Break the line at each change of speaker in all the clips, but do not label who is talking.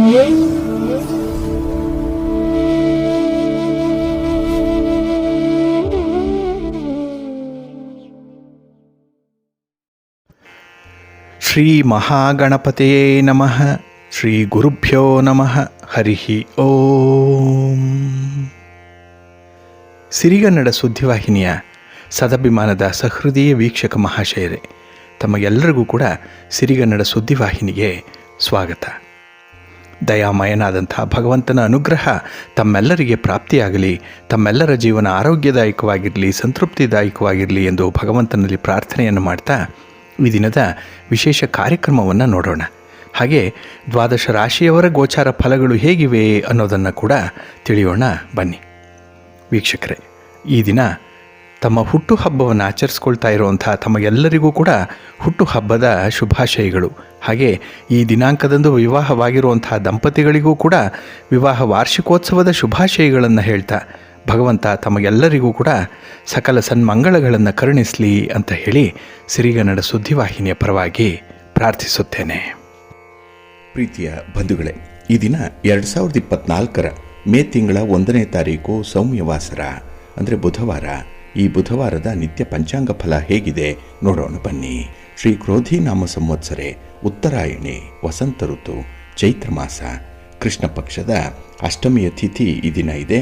ಶ್ರೀ ಮಹಾಗಣಪತಯೇ ನಮಃ. ಶ್ರೀ ಗುರುಭ್ಯೋ ನಮಃ. ಹರಿ ಓಂ. ಸಿರಿಗನ್ನಡ ಸುದ್ದಿವಾಹಿನಿಯ ಸದಭಿಮಾನದ ಸಹೃದಯ ವೀಕ್ಷಕ ಮಹಾಶಯರೇ, ತಮಗೆಲ್ಲರಿಗೂ ಕೂಡ ಸಿರಿಗನ್ನಡ ಸುದ್ದಿವಾಹಿನಿಗೆ ಸ್ವಾಗತ. ದಯಾಮಯನಾದಂಥ ಭಗವಂತನ ಅನುಗ್ರಹ ತಮ್ಮೆಲ್ಲರಿಗೆ ಪ್ರಾಪ್ತಿಯಾಗಲಿ, ತಮ್ಮೆಲ್ಲರ ಜೀವನ ಆರೋಗ್ಯದಾಯಕವಾಗಿರಲಿ, ಸಂತೃಪ್ತಿದಾಯಕವಾಗಿರಲಿ ಎಂದು ಭಗವಂತನಲ್ಲಿ ಪ್ರಾರ್ಥನೆಯನ್ನು ಮಾಡ್ತಾ ಈ ದಿನದ ವಿಶೇಷ ಕಾರ್ಯಕ್ರಮವನ್ನು ನೋಡೋಣ. ಹಾಗೆ ದ್ವಾದಶ ರಾಶಿಯವರ ಗೋಚಾರ ಫಲಗಳು ಹೇಗಿವೆ ಅನ್ನೋದನ್ನು ಕೂಡ ತಿಳಿಯೋಣ ಬನ್ನಿ. ವೀಕ್ಷಕರೇ, ಈ ದಿನ ತಮ್ಮ ಹುಟ್ಟುಹಬ್ಬವನ್ನು ಆಚರಿಸ್ಕೊಳ್ತಾ ಇರುವಂಥ ತಮಗೆಲ್ಲರಿಗೂ ಕೂಡ ಹುಟ್ಟುಹಬ್ಬದ ಶುಭಾಶಯಗಳು. ಹಾಗೆ ಈ ದಿನಾಂಕದಂದು ವಿವಾಹವಾಗಿರುವಂಥ ದಂಪತಿಗಳಿಗೂ ಕೂಡ ವಿವಾಹ ವಾರ್ಷಿಕೋತ್ಸವದ ಶುಭಾಶಯಗಳನ್ನು ಹೇಳ್ತಾ ಭಗವಂತ ತಮಗೆಲ್ಲರಿಗೂ ಕೂಡ ಸಕಲ ಸನ್ಮಂಗಳಗಳನ್ನು ಕರುಣಿಸಲಿ ಅಂತ ಹೇಳಿ ಸಿರಿಗನ್ನಡ ಸುದ್ದಿವಾಹಿನಿಯ ಪರವಾಗಿ ಪ್ರಾರ್ಥಿಸುತ್ತೇನೆ. ಪ್ರೀತಿಯ ಬಂಧುಗಳೇ, ಈ ದಿನ 2024 ಮೇ ತಿಂಗಳ 1ನೇ ತಾರೀಕು ಸೌಮ್ಯವಾಸರ ಅಂದರೆ ಬುಧವಾರ. ಈ ಬುಧವಾರದ ನಿತ್ಯ ಪಂಚಾಂಗ ಫಲ ಹೇಗಿದೆ ನೋಡೋಣ ಬನ್ನಿ. ಶ್ರೀ ಕ್ರೋಧಿ ನಾಮ ಸಂವತ್ಸರೆ, ಉತ್ತರಾಯಣಿ, ವಸಂತ ಋತು, ಚೈತ್ರ ಮಾಸ, ಕೃಷ್ಣ ಪಕ್ಷದ ಅಷ್ಟಮಿಯ ತಿಥಿ ಈ ದಿನ ಇದೆ.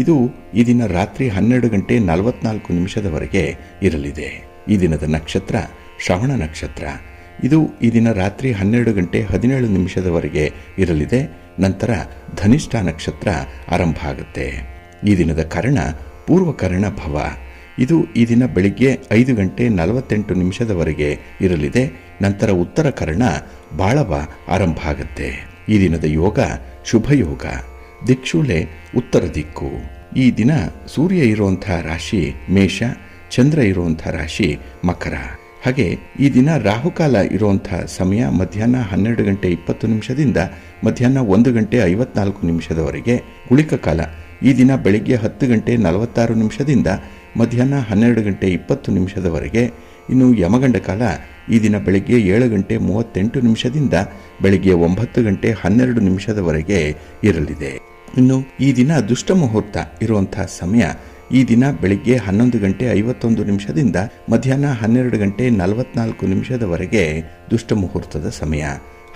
ಇದು ಈ ದಿನ ರಾತ್ರಿ 12:44 ಇರಲಿದೆ. ಈ ದಿನದ ನಕ್ಷತ್ರ ಶ್ರವಣ ನಕ್ಷತ್ರ. ಇದು ಈ ದಿನ ರಾತ್ರಿ 12:17 ಇರಲಿದೆ. ನಂತರ ಧನಿಷ್ಠ ನಕ್ಷತ್ರ ಆರಂಭ ಆಗುತ್ತೆ. ಈ ದಿನದ ಕರ್ಣ ಪೂರ್ವಕರ್ಣ ಭವ. ಇದು ಈ ದಿನ ಬೆಳಿಗ್ಗೆ 5:48 ಇರಲಿದೆ. ನಂತರ ಉತ್ತರ ಕರ್ಣ ಬಾಳವ ಆರಂಭ ಆಗುತ್ತೆ. ಈ ದಿನದ ಯೋಗ ಶುಭಯೋಗ, ದಿಕ್ಷೂಲೆ ಉತ್ತರ ದಿಕ್ಕು. ಈ ದಿನ ಸೂರ್ಯ ಇರುವಂಥ ರಾಶಿ ಮೇಷ, ಚಂದ್ರ ಇರುವಂಥ ರಾಶಿ ಮಕರ. ಹಾಗೆ ಈ ದಿನ ರಾಹುಕಾಲ ಇರುವಂಥ ಸಮಯ ಮಧ್ಯಾಹ್ನ 12:20 ಮಧ್ಯಾಹ್ನ 1:54 ಗುಳಿಕ ಕಾಲ ಈ ದಿನ ಬೆಳಿಗ್ಗೆ 10:46 ಮಧ್ಯಾಹ್ನ 12:20 ಇನ್ನು ಯಮಗಂಡ ಕಾಲ ಈ ದಿನ ಬೆಳಿಗ್ಗೆ 7:38 ಬೆಳಿಗ್ಗೆ 9:12 ಇರಲಿದೆ. ಇನ್ನು ಈ ದಿನ ದುಷ್ಟ ಮುಹೂರ್ತ ಇರುವಂತಹ ಸಮಯ ಈ ದಿನ ಬೆಳಿಗ್ಗೆ 11:51 ಮಧ್ಯಾಹ್ನ 12:44 ದುಷ್ಟ ಮುಹೂರ್ತದ ಸಮಯ.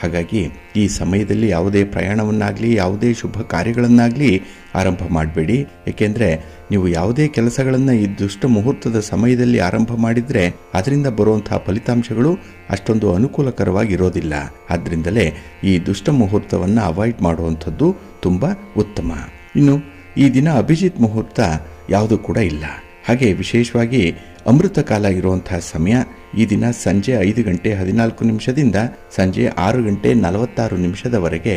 ಹಾಗಾಗಿ ಈ ಸಮಯದಲ್ಲಿ ಯಾವುದೇ ಪ್ರಯಾಣವನ್ನಾಗಲಿ ಯಾವುದೇ ಶುಭ ಕಾರ್ಯಗಳನ್ನಾಗಲಿ ಆರಂಭ ಮಾಡಬೇಡಿ. ಏಕೆಂದರೆ ನೀವು ಯಾವುದೇ ಕೆಲಸಗಳನ್ನು ಈ ದುಷ್ಟ ಮುಹೂರ್ತದ ಸಮಯದಲ್ಲಿ ಆರಂಭ ಮಾಡಿದರೆ ಅದರಿಂದ ಬರುವಂತಹ ಫಲಿತಾಂಶಗಳು ಅಷ್ಟೊಂದು ಅನುಕೂಲಕರವಾಗಿರೋದಿಲ್ಲ. ಆದ್ದರಿಂದಲೇ ಈ ದುಷ್ಟ ಮುಹೂರ್ತವನ್ನು ಅವಾಯ್ಡ್ ಮಾಡುವಂಥದ್ದು ತುಂಬ ಉತ್ತಮ. ಇನ್ನು ಈ ದಿನ ಅಭಿಜಿತ್ ಮುಹೂರ್ತ ಯಾವುದೂ ಕೂಡ ಇಲ್ಲ. ಹಾಗೆ ವಿಶೇಷವಾಗಿ ಅಮೃತ ಕಾಲ ಇರುವಂತಹ ಸಮಯ ಈ ದಿನ ಸಂಜೆ 5:14 ಸಂಜೆ 6:46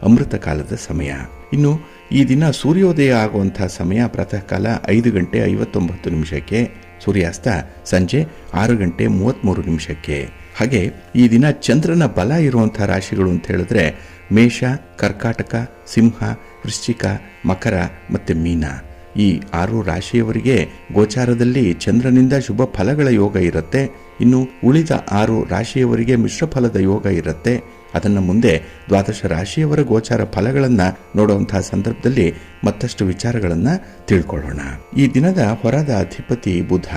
ಅಮೃತ ಕಾಲದ ಸಮಯ. ಇನ್ನು ಈ ದಿನ ಸೂರ್ಯೋದಯ ಆಗುವಂತಹ ಸಮಯ ಪ್ರಾತಃ ಕಾಲ 5:59 ಸೂರ್ಯಾಸ್ತ ಸಂಜೆ 6:33. ಹಾಗೆ ಈ ದಿನ ಚಂದ್ರನ ಬಲ ಇರುವಂತಹ ರಾಶಿಗಳು ಅಂತ ಹೇಳಿದ್ರೆ ಮೇಷ, ಕರ್ಕಾಟಕ, ಸಿಂಹ, ವೃಶ್ಚಿಕ, ಮಕರ ಮತ್ತು ಮೀನ. ಈ 6 ರಾಶಿಯವರಿಗೆ ಗೋಚಾರದಲ್ಲಿ ಚಂದ್ರನಿಂದ ಶುಭ ಫಲಗಳ ಯೋಗ ಇರುತ್ತೆ. ಇನ್ನು ಉಳಿದ 6 ರಾಶಿಯವರಿಗೆ ಮಿಶ್ರ ಫಲದ ಯೋಗ ಇರುತ್ತೆ. ಅದನ್ನು ಮುಂದೆ ದ್ವಾದಶ ರಾಶಿಯವರ ಗೋಚಾರ ಫಲಗಳನ್ನು ನೋಡುವಂತಹ ಸಂದರ್ಭದಲ್ಲಿ ಮತ್ತಷ್ಟು ವಿಚಾರಗಳನ್ನು ತಿಳ್ಕೊಳ್ಳೋಣ. ಈ ದಿನದ ಹೊರದ ಅಧಿಪತಿ ಬುಧ.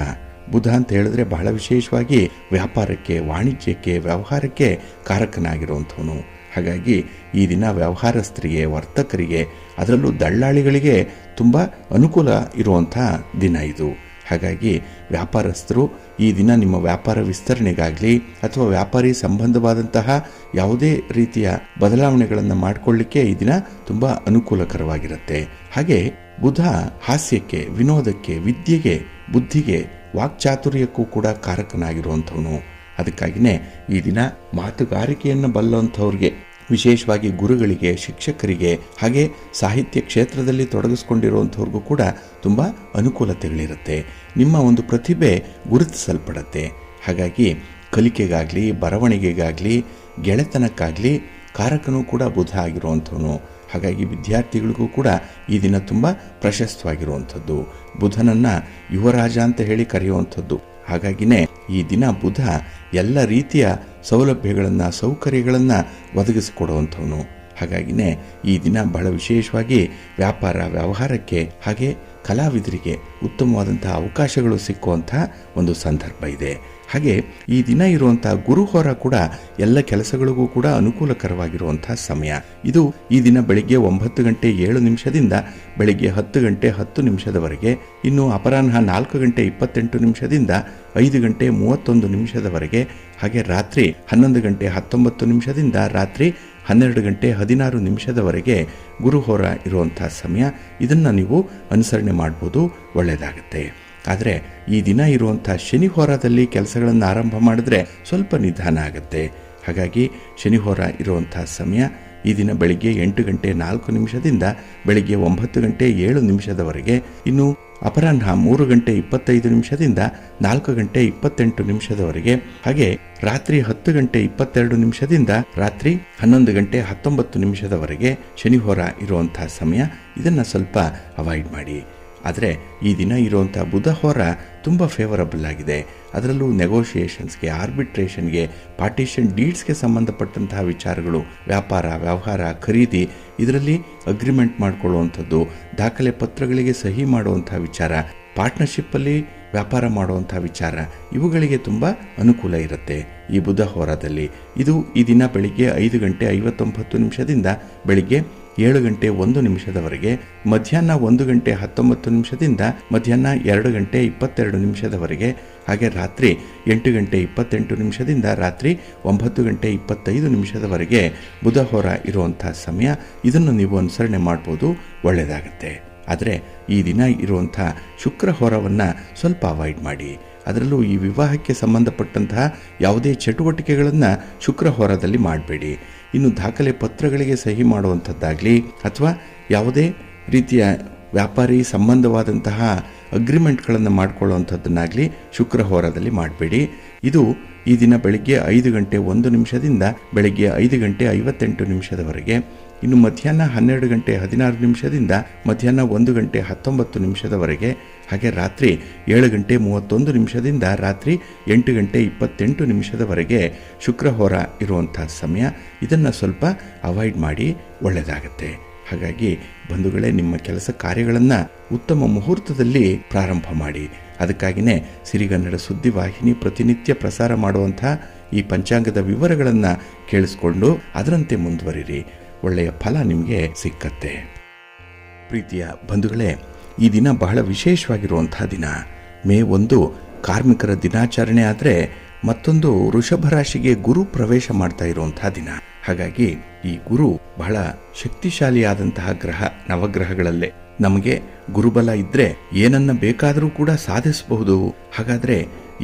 ಬುಧ ಅಂತ ಹೇಳಿದ್ರೆ ಬಹಳ ವಿಶೇಷವಾಗಿ ವ್ಯಾಪಾರಕ್ಕೆ, ವಾಣಿಜ್ಯಕ್ಕೆ, ವ್ಯವಹಾರಕ್ಕೆ ಕಾರಕನಾಗಿರುವಂಥವನು. ಹಾಗಾಗಿ ಈ ದಿನ ವ್ಯವಹಾರಸ್ಥರಿಗೆ, ವರ್ತಕರಿಗೆ, ಅದರಲ್ಲೂ ದಳ್ಳಾಳಿಗಳಿಗೆ ತುಂಬ ಅನುಕೂಲ ಇರುವಂಥ ದಿನ ಇದು. ಹಾಗಾಗಿ ವ್ಯಾಪಾರಸ್ಥರು ಈ ದಿನ ನಿಮ್ಮ ವ್ಯಾಪಾರ ವಿಸ್ತರಣೆಗಾಗಲಿ ಅಥವಾ ವ್ಯಾಪಾರಿ ಸಂಬಂಧವಾದಂತಹ ಯಾವುದೇ ರೀತಿಯ ಬದಲಾವಣೆಗಳನ್ನು ಮಾಡಿಕೊಳ್ಳಿಕ್ಕೆ ಈ ದಿನ ತುಂಬ ಅನುಕೂಲಕರವಾಗಿರುತ್ತೆ. ಹಾಗೆ ಬುಧ ಹಾಸ್ಯಕ್ಕೆ, ವಿನೋದಕ್ಕೆ, ವಿದ್ಯೆಗೆ, ಬುದ್ಧಿಗೆ, ವಾಕ್ಚಾತುರ್ಯಕ್ಕೂ ಕೂಡ ಕಾರಕನಾಗಿರುವಂಥವನು. ಅದಕ್ಕಾಗಿಯೇ ಈ ದಿನ ಮಾತುಗಾರಿಕೆಯನ್ನು ಬಲ್ಲಂಥವ್ರಿಗೆ, ವಿಶೇಷವಾಗಿ ಗುರುಗಳಿಗೆ, ಶಿಕ್ಷಕರಿಗೆ, ಹಾಗೆ ಸಾಹಿತ್ಯ ಕ್ಷೇತ್ರದಲ್ಲಿ ತೊಡಗಿಸ್ಕೊಂಡಿರುವಂಥವ್ರಿಗೂ ಕೂಡ ತುಂಬ ಅನುಕೂಲತೆಗಳಿರುತ್ತೆ. ನಿಮ್ಮ ಒಂದು ಪ್ರತಿಭೆ ಗುರುತಿಸಲ್ಪಡುತ್ತೆ. ಹಾಗಾಗಿ ಕಲಿಕೆಗಾಗಲಿ, ಬರವಣಿಗೆಗಾಗಲಿ, ಗೆಳೆತನಕ್ಕಾಗಲಿ ಕಾರಕನೂ ಕೂಡ ಬುಧ ಆಗಿರುವಂಥವನು. ಹಾಗಾಗಿ ವಿದ್ಯಾರ್ಥಿಗಳಿಗೂ ಕೂಡ ಈ ದಿನ ತುಂಬ ಪ್ರಶಸ್ತವಾಗಿರುವಂಥದ್ದು. ಬುಧನನ್ನು ಯುವರಾಜ ಅಂತ ಹೇಳಿ ಕರೆಯುವಂಥದ್ದು. ಹಾಗಾಗಿನೇ ಈ ದಿನ ಬುಧ ಎಲ್ಲ ರೀತಿಯ ಸೌಲಭ್ಯಗಳನ್ನು, ಸೌಕರ್ಯಗಳನ್ನು ಒದಗಿಸಿಕೊಡುವಂಥವನು. ಹಾಗಾಗಿನೇ ಈ ದಿನ ಬಹಳ ವಿಶೇಷವಾಗಿ ವ್ಯಾಪಾರ ವ್ಯವಹಾರಕ್ಕೆ ಹಾಗೆ ಕಲಾವಿದರಿಗೆ ಉತ್ತಮವಾದಂಥ ಅವಕಾಶಗಳು ಸಿಕ್ಕುವಂಥ ಒಂದು ಸಂದರ್ಭ ಇದೆ. ಹಾಗೆ ಈ ದಿನ ಇರುವಂಥ ಗುರುಹೋರ ಕೂಡ ಎಲ್ಲ ಕೆಲಸಗಳಿಗೂ ಕೂಡ ಅನುಕೂಲಕರವಾಗಿರುವಂಥ ಸಮಯ. ಇದು ಈ ದಿನ ಬೆಳಿಗ್ಗೆ 9 ಗಂಟೆ 7 ನಿಮಿಷದಿಂದ ಬೆಳಿಗ್ಗೆ 10 ಗಂಟೆ 10 ನಿಮಿಷದವರೆಗೆ, ಇನ್ನು ಅಪರಾಹ್ನ 4 ಗಂಟೆ 28 ನಿಮಿಷದಿಂದ 5 ಗಂಟೆ 31 ನಿಮಿಷದವರೆಗೆ, ಹಾಗೆ ರಾತ್ರಿ 11 ಗಂಟೆ 19 ನಿಮಿಷದಿಂದ ರಾತ್ರಿ 12 ಗಂಟೆ 16 ನಿಮಿಷದವರೆಗೆ ಗುರುಹೋರ ಇರುವಂಥ ಸಮಯ. ಇದನ್ನು ನೀವು ಅನುಸರಣೆ ಮಾಡ್ಬೋದು, ಒಳ್ಳೆಯದಾಗುತ್ತೆ. ಆದರೆ ಈ ದಿನ ಇರುವಂಥ ಶನಿ ಹೋರಾದಲ್ಲಿ ಕೆಲಸಗಳನ್ನು ಆರಂಭ ಮಾಡಿದ್ರೆ ಸ್ವಲ್ಪ ನಿಧಾನ ಆಗುತ್ತೆ. ಹಾಗಾಗಿ ಶನಿ ಹೋರ ಇರುವಂಥ ಸಮಯ ಈ ದಿನ ಬೆಳಿಗ್ಗೆ 8 ಗಂಟೆ 4 ನಿಮಿಷದಿಂದ ಬೆಳಿಗ್ಗೆ 9 ಗಂಟೆ 7 ನಿಮಿಷದವರೆಗೆ, ಇನ್ನು ಅಪರಾಹ್ನ 3 ಗಂಟೆ 25 ನಿಮಿಷದಿಂದ 4 ಗಂಟೆ 28 ನಿಮಿಷದವರೆಗೆ, ಹಾಗೆ ರಾತ್ರಿ 10 ಗಂಟೆ 22 ನಿಮಿಷದಿಂದ ರಾತ್ರಿ 11 ಗಂಟೆ 19 ನಿಮಿಷದವರೆಗೆ ಶನಿ ಹೋರ ಇರುವಂಥ ಸಮಯ. ಇದನ್ನು ಸ್ವಲ್ಪ ಅವಾಯ್ಡ್ ಮಾಡಿ. ಆದರೆ ಈ ದಿನ ಇರುವಂಥ ಬುಧ ಹೋರ ತುಂಬ ಫೇವರಬಲ್ ಆಗಿದೆ. ಅದರಲ್ಲೂ ನೆಗೋಷಿಯೇಷನ್ಸ್ಗೆ, ಆರ್ಬಿಟ್ರೇಷನ್ಗೆ, ಪಾರ್ಟಿಷನ್ ಡೀಡ್ಸ್ಗೆ ಸಂಬಂಧಪಟ್ಟಂತಹ ವಿಚಾರಗಳು, ವ್ಯಾಪಾರ ವ್ಯವಹಾರ ಖರೀದಿ ಇದರಲ್ಲಿ ಅಗ್ರಿಮೆಂಟ್ ಮಾಡಿಕೊಳ್ಳುವಂಥದ್ದು, ದಾಖಲೆ ಪತ್ರಗಳಿಗೆ ಸಹಿ ಮಾಡುವಂಥ ವಿಚಾರ, ಪಾರ್ಟ್ನರ್ಶಿಪ್ಪಲ್ಲಿ ವ್ಯಾಪಾರ ಮಾಡುವಂಥ ವಿಚಾರ, ಇವುಗಳಿಗೆ ತುಂಬ ಅನುಕೂಲ ಇರುತ್ತೆ ಈ ಬುಧ ಹೋರಾದಲ್ಲಿ. ಇದು ಈ ದಿನ ಬೆಳಿಗ್ಗೆ 5 ಗಂಟೆ 59 ನಿಮಿಷದಿಂದ ಬೆಳಿಗ್ಗೆ 7 ಗಂಟೆ 1 ನಿಮಿಷದವರೆಗೆ, ಮಧ್ಯಾಹ್ನ 1 ಗಂಟೆ 19 ನಿಮಿಷದಿಂದ ಮಧ್ಯಾಹ್ನ 2 ಗಂಟೆ 22 ನಿಮಿಷದವರೆಗೆ, ಹಾಗೆ ರಾತ್ರಿ 8 ಗಂಟೆ 28 ನಿಮಿಷದಿಂದ ರಾತ್ರಿ 9 ಗಂಟೆ 25 ನಿಮಿಷದವರೆಗೆ ಬುಧ ಹೋರ ಇರುವಂಥ ಸಮಯ. ಇದನ್ನು ನೀವು ಅನುಸರಣೆ ಮಾಡ್ಬೋದು, ಒಳ್ಳೆಯದಾಗುತ್ತೆ. ಆದರೆ ಈ ದಿನ ಇರುವಂಥ ಶುಕ್ರ ಹೋರವನ್ನು ಸ್ವಲ್ಪ ಅವಾಯ್ಡ್ ಮಾಡಿ. ಅದರಲ್ಲೂ ಈ ವಿವಾಹಕ್ಕೆ ಸಂಬಂಧಪಟ್ಟಂತಹ ಯಾವುದೇ ಚಟುವಟಿಕೆಗಳನ್ನು ಶುಕ್ರ ಹೋರದಲ್ಲಿ ಮಾಡಬೇಡಿ. ಇನ್ನು ದಾಖಲೆ ಪತ್ರಗಳಿಗೆ ಸಹಿ ಮಾಡುವಂಥದ್ದಾಗಲಿ ಅಥವಾ ಯಾವುದೇ ರೀತಿಯ ವ್ಯಾಪಾರಿ ಸಂಬಂಧವಾದಂತಹ ಅಗ್ರಿಮೆಂಟ್ಗಳನ್ನು ಮಾಡಿಕೊಳ್ಳುವಂಥದ್ದನ್ನಾಗಲಿ ಶುಕ್ರ ಹೋರದಲ್ಲಿ ಮಾಡಬೇಡಿ. ಇದು ಈ ದಿನ ಬೆಳಿಗ್ಗೆ 5 ಗಂಟೆ 1 ನಿಮಿಷದಿಂದ ಬೆಳಿಗ್ಗೆ 5 ಗಂಟೆ 58 ನಿಮಿಷದವರೆಗೆ, ಇನ್ನು ಮಧ್ಯಾಹ್ನ 12 ಗಂಟೆ 16 ನಿಮಿಷದಿಂದ ಮಧ್ಯಾಹ್ನ 1 ಗಂಟೆ 19 ನಿಮಿಷದವರೆಗೆ, ಹಾಗೆ ರಾತ್ರಿ 7 ಗಂಟೆ 31 ನಿಮಿಷದಿಂದ ರಾತ್ರಿ 8 ಗಂಟೆ 28 ನಿಮಿಷದವರೆಗೆ ಶುಕ್ರ ಹೋರ ಇರುವಂಥ ಸಮಯ. ಇದನ್ನು ಸ್ವಲ್ಪ ಅವಾಯ್ಡ್ ಮಾಡಿ, ಒಳ್ಳೆಯದಾಗತ್ತೆ. ಹಾಗಾಗಿ ಬಂಧುಗಳೇ, ನಿಮ್ಮ ಕೆಲಸ ಕಾರ್ಯಗಳನ್ನು ಉತ್ತಮ ಮುಹೂರ್ತದಲ್ಲಿ ಪ್ರಾರಂಭ ಮಾಡಿ. ಅದಕ್ಕಾಗಿಯೇ ಸಿರಿಗನ್ನಡ ಸುದ್ದಿವಾಹಿನಿ ಪ್ರತಿನಿತ್ಯ ಪ್ರಸಾರ ಮಾಡುವಂಥ ಈ ಪಂಚಾಂಗದ ವಿವರಗಳನ್ನು ಕೇಳಿಸ್ಕೊಂಡು ಅದರಂತೆ ಮುಂದುವರಿರಿ. ಒಳ್ಳೆಯ ಫಲ ನಿಮಗೆ ಸಿಕ್ಕತ್ತೆ. ಪ್ರೀತಿಯ ಬಂಧುಗಳೇ, ಈ ದಿನ ಬಹಳ ವಿಶೇಷವಾಗಿರುವಂಥ ದಿನ. ಮೇ 1 ಕಾರ್ಮಿಕರ ದಿನಾಚರಣೆ ಆದರೆ ಮತ್ತೊಂದು ವೃಷಭ ರಾಶಿಗೆ ಗುರು ಪ್ರವೇಶ ಮಾಡ್ತಾ ಇರುವಂಥ ದಿನ. ಹಾಗಾಗಿ ಈ ಗುರು ಬಹಳ ಶಕ್ತಿಶಾಲಿಯಾದಂತಹ ಗ್ರಹ. ನವಗ್ರಹಗಳಲ್ಲೇ ನಮಗೆ ಗುರುಬಲ ಇದ್ರೆ ಏನನ್ನ ಬೇಕಾದರೂ ಕೂಡ ಸಾಧಿಸಬಹುದು. ಹಾಗಾದ್ರೆ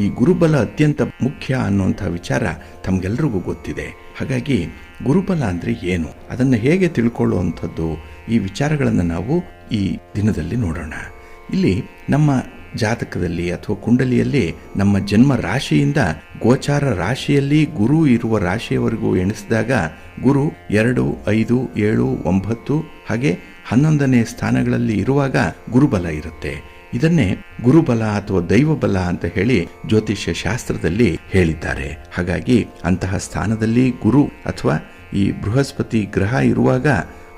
ಈ ಗುರುಬಲ ಅತ್ಯಂತ ಮುಖ್ಯ ಅನ್ನುವಂಥ ವಿಚಾರ ತಮಗೆಲ್ಲರಿಗೂ ಗೊತ್ತಿದೆ. ಹಾಗಾಗಿ ಗುರುಬಲ ಅಂದರೆ ಏನು, ಅದನ್ನು ಹೇಗೆ ತಿಳ್ಕೊಳ್ಳುವಂಥದ್ದು, ಈ ವಿಚಾರಗಳನ್ನು ನಾವು ಈ ದಿನದಲ್ಲಿ ನೋಡೋಣ. ಇಲ್ಲಿ ನಮ್ಮ ಜಾತಕದಲ್ಲಿ ಅಥವಾ ಕುಂಡಲಿಯಲ್ಲಿ ನಮ್ಮ ಜನ್ಮ ರಾಶಿಯಿಂದ ಗೋಚಾರ ರಾಶಿಯಲ್ಲಿ ಗುರು ಇರುವ ರಾಶಿಯವರೆಗೂ ಎಣಿಸಿದಾಗ ಗುರು 2, 5, 7, 9 ಹಾಗೆ 11ನೇ ಸ್ಥಾನಗಳಲ್ಲಿ ಇರುವಾಗ ಗುರುಬಲ ಇರುತ್ತೆ. ಇದನ್ನೇ ಗುರುಬಲ ಅಥವಾ ದೈವಬಲ ಅಂತ ಹೇಳಿ ಜ್ಯೋತಿಷ್ಯ ಶಾಸ್ತ್ರದಲ್ಲಿ ಹೇಳಿದ್ದಾರೆ. ಹಾಗಾಗಿ ಅಂತಹ ಸ್ಥಾನದಲ್ಲಿ ಗುರು ಅಥವಾ ಈ ಬೃಹಸ್ಪತಿ ಗ್ರಹ ಇರುವಾಗ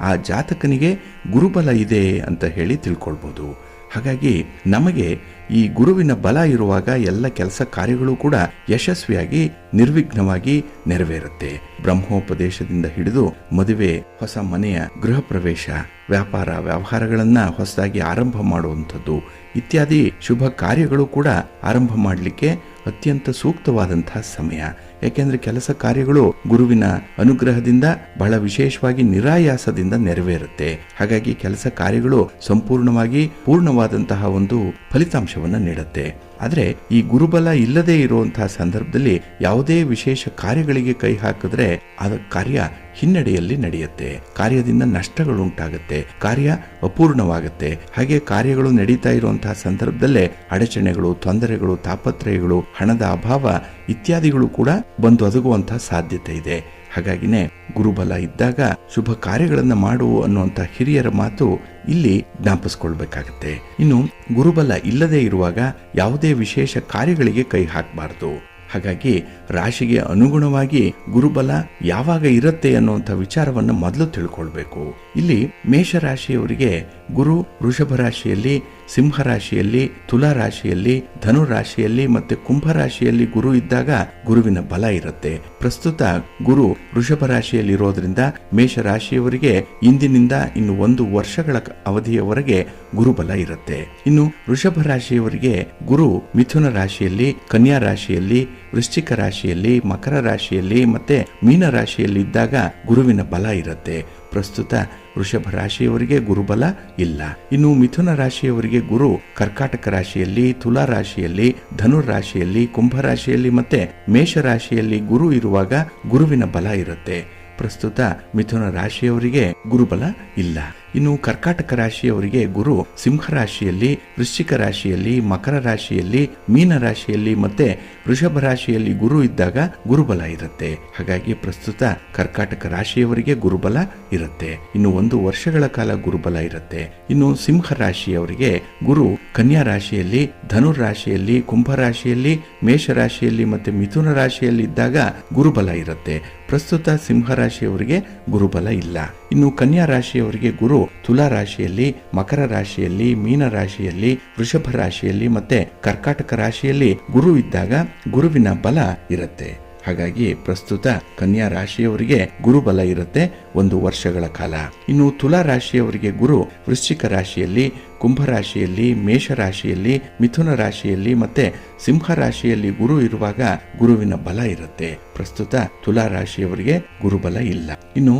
ಆ ಜಾತಕನಿಗೆ ಗುರುಬಲ ಇದೆ ಅಂತ ಹೇಳಿ ತಿಳ್ಕೊಳ್ಬೋದು. ಹಾಗಾಗಿ ನಮಗೆ ಈ ಗುರುವಿನ ಬಲ ಇರುವಾಗ ಎಲ್ಲ ಕೆಲಸ ಕಾರ್ಯಗಳು ಕೂಡ ಯಶಸ್ವಿಯಾಗಿ ನಿರ್ವಿಘ್ನವಾಗಿ ನೆರವೇರುತ್ತೆ. ಬ್ರಹ್ಮೋಪದೇಶದಿಂದ ಹಿಡಿದು ಮದುವೆ, ಹೊಸ ಮನೆಯ ಗೃಹ ಪ್ರವೇಶ, ವ್ಯಾಪಾರ ವ್ಯವಹಾರಗಳನ್ನ ಹೊಸದಾಗಿ ಆರಂಭ ಮಾಡುವಂಥದ್ದು ಇತ್ಯಾದಿ ಶುಭ ಕಾರ್ಯಗಳು ಕೂಡ ಆರಂಭ ಮಾಡಲಿಕ್ಕೆ ಅತ್ಯಂತ ಸೂಕ್ತವಾದಂತಹ ಸಮಯ. ಯಾಕೆಂದ್ರೆ ಕೆಲಸ ಕಾರ್ಯಗಳು ಗುರುವಿನ ಅನುಗ್ರಹದಿಂದ ಬಹಳ ವಿಶೇಷವಾಗಿ ನಿರಾಯಾಸದಿಂದ ನೆರವೇರುತ್ತೆ. ಹಾಗಾಗಿ ಕೆಲಸ ಕಾರ್ಯಗಳು ಸಂಪೂರ್ಣವಾಗಿ ಪೂರ್ಣವಾದಂತಹ ಒಂದು ಫಲಿತಾಂಶವನ್ನು ನೀಡುತ್ತೆ. ಆದರೆ ಈ ಗುರುಬಲ ಇಲ್ಲದೆ ಇರುವಂತಹ ಸಂದರ್ಭದಲ್ಲಿ ಯಾವುದೇ ವಿಶೇಷ ಕಾರ್ಯಗಳಿಗೆ ಕೈ ಹಾಕಿದ್ರೆ ಆ ಕಾರ್ಯ ಹಿನ್ನಡೆಯಲ್ಲಿ ನಡೆಯುತ್ತೆ. ಕಾರ್ಯದಿಂದ ನಷ್ಟಗಳುಂಟಾಗುತ್ತೆ, ಕಾರ್ಯ ಅಪೂರ್ಣವಾಗುತ್ತೆ. ಹಾಗೆ ಕಾರ್ಯಗಳು ನಡೀತಾ ಇರುವಂತಹ ಸಂದರ್ಭದಲ್ಲೇ ಅಡಚಣೆಗಳು, ತೊಂದರೆಗಳು, ತಾಪತ್ರಯಗಳು, ಹಣದ ಅಭಾವ ಇತ್ಯಾದಿಗಳು ಕೂಡ ಬಂದು ಒದಗುವಂತಹ ಸಾಧ್ಯತೆ ಇದೆ. ಹಾಗಾಗಿನೇ ಗುರುಬಲ ಇದ್ದಾಗ ಶುಭ ಕಾರ್ಯಗಳನ್ನ ಮಾಡು ಅನ್ನುವಂಥ ಹಿರಿಯರ ಮಾತು ಇಲ್ಲಿ ಜ್ಞಾಪಿಸ್ಕೊಳ್ಬೇಕಾಗತ್ತೆ. ಇನ್ನು ಗುರುಬಲ ಇಲ್ಲದೆ ಇರುವಾಗ ಯಾವುದೇ ವಿಶೇಷ ಕಾರ್ಯಗಳಿಗೆ ಕೈ ಹಾಕಬಾರದು. ಹಾಗಾಗಿ ರಾಶಿಗೆ ಅನುಗುಣವಾಗಿ ಗುರುಬಲ ಯಾವಾಗ ಇರುತ್ತೆ ಅನ್ನುವಂಥ ವಿಚಾರವನ್ನು ಮೊದಲು ತಿಳ್ಕೊಳ್ಬೇಕು. ಇಲ್ಲಿ ಮೇಷರಾಶಿಯವರಿಗೆ ಗುರು ವೃಷಭ ರಾಶಿಯಲ್ಲಿ, ಸಿಂಹ ರಾಶಿಯಲ್ಲಿ, ತುಲಾ ರಾಶಿಯಲ್ಲಿ, ಧನು ರಾಶಿಯಲ್ಲಿ ಮತ್ತೆ ಕುಂಭ ರಾಶಿಯಲ್ಲಿ ಗುರು ಇದ್ದಾಗ ಗುರುವಿನ ಬಲ ಇರುತ್ತೆ. ಪ್ರಸ್ತುತ ಗುರು ವೃಷಭ ರಾಶಿಯಲ್ಲಿ ಇರೋದ್ರಿಂದ ಮೇಷರಾಶಿಯವರಿಗೆ ಇಂದಿನಿಂದ ಇನ್ನು 1 ವರ್ಷಗಳ ಅವಧಿಯವರೆಗೆ ಗುರುಬಲ ಇರುತ್ತೆ. ಇನ್ನು ವೃಷಭ ರಾಶಿಯವರಿಗೆ ಗುರು ಮಿಥುನ ರಾಶಿಯಲ್ಲಿ, ಕನ್ಯಾ ರಾಶಿಯಲ್ಲಿ, ವೃಶ್ಚಿಕ ರಾಶಿಯಲ್ಲಿ, ಮಕರ ರಾಶಿಯಲ್ಲಿ ಮತ್ತೆ ಮೀನ ರಾಶಿಯಲ್ಲಿ ಇದ್ದಾಗ ಗುರುವಿನ ಬಲ ಇರುತ್ತೆ. ಪ್ರಸ್ತುತ ವೃಷಭ ರಾಶಿಯವರಿಗೆ ಗುರುಬಲ ಇಲ್ಲ. ಇನ್ನು ಮಿಥುನ ರಾಶಿಯವರಿಗೆ ಗುರು ಕರ್ಕಾಟಕ ರಾಶಿಯಲ್ಲಿ, ತುಲಾ ರಾಶಿಯಲ್ಲಿ, ಧನುರ್ ರಾಶಿಯಲ್ಲಿ, ಕುಂಭ ರಾಶಿಯಲ್ಲಿ ಮತ್ತೆ ಮೇಷ ರಾಶಿಯಲ್ಲಿ ಗುರು ಇರುವಾಗ ಗುರುವಿನ ಬಲ ಇರುತ್ತೆ. ಪ್ರಸ್ತುತ ಮಿಥುನ ರಾಶಿಯವರಿಗೆ ಗುರುಬಲ ಇಲ್ಲ. ಇನ್ನು ಕರ್ಕಾಟಕ ರಾಶಿಯವರಿಗೆ ಗುರು ಸಿಂಹ ರಾಶಿಯಲ್ಲಿ, ವೃಶ್ಚಿಕ ರಾಶಿಯಲ್ಲಿ, ಮಕರ ರಾಶಿಯಲ್ಲಿ, ಮೀನ ರಾಶಿಯಲ್ಲಿ ಮತ್ತೆ ವೃಷಭ ರಾಶಿಯಲ್ಲಿ ಗುರು ಇದ್ದಾಗ ಗುರುಬಲ ಇರುತ್ತೆ. ಹಾಗಾಗಿ ಪ್ರಸ್ತುತ ಕರ್ಕಾಟಕ ರಾಶಿಯವರಿಗೆ ಗುರುಬಲ ಇರುತ್ತೆ. ಇನ್ನು 1 ವರ್ಷಗಳ ಕಾಲ ಗುರುಬಲ ಇರುತ್ತೆ. ಇನ್ನು ಸಿಂಹ ರಾಶಿಯವರಿಗೆ ಗುರು ಕನ್ಯಾ ರಾಶಿಯಲ್ಲಿ, ಧನುರ್ ರಾಶಿಯಲ್ಲಿ, ಕುಂಭ ರಾಶಿಯಲ್ಲಿ, ಮೇಷ ರಾಶಿಯಲ್ಲಿ ಮತ್ತೆ ಮಿಥುನ ರಾಶಿಯಲ್ಲಿ ಇದ್ದಾಗ ಗುರುಬಲ ಇರುತ್ತೆ. ಪ್ರಸ್ತುತ ಸಿಂಹ ರಾಶಿಯವರಿಗೆ ಗುರುಬಲ ಇಲ್ಲ. ಇನ್ನು ಕನ್ಯಾ ರಾಶಿಯವರಿಗೆ ಗುರು ತುಲಾ ರಾಶಿಯಲ್ಲಿ, ಮಕರ ರಾಶಿಯಲ್ಲಿ, ಮೀನ ರಾಶಿಯಲ್ಲಿ, ವೃಷಭ ರಾಶಿಯಲ್ಲಿ ಮತ್ತೆ ಕರ್ಕಾಟಕ ರಾಶಿಯಲ್ಲಿ ಗುರು ಇದ್ದಾಗ ಗುರುವಿನ ಬಲ ಇರುತ್ತೆ. ಹಾಗಾಗಿ ಪ್ರಸ್ತುತ ಕನ್ಯಾ ರಾಶಿಯವರಿಗೆ ಗುರುಬಲ ಇರುತ್ತೆ 1 ವರ್ಷಗಳ ಕಾಲ. ಇನ್ನು ತುಲಾ ರಾಶಿಯವರಿಗೆ ಗುರು ವೃಶ್ಚಿಕ ರಾಶಿಯಲ್ಲಿ, ಕುಂಭ ರಾಶಿಯಲ್ಲಿ, ಮೇಷ ರಾಶಿಯಲ್ಲಿ, ಮಿಥುನ ರಾಶಿಯಲ್ಲಿ ಮತ್ತೆ ಸಿಂಹ ರಾಶಿಯಲ್ಲಿ ಗುರು ಇರುವಾಗ ಗುರುವಿನ ಬಲ ಇರುತ್ತೆ. ಪ್ರಸ್ತುತ ತುಲಾ ರಾಶಿಯವರಿಗೆ ಗುರುಬಲ ಇಲ್ಲ. ಇನ್ನು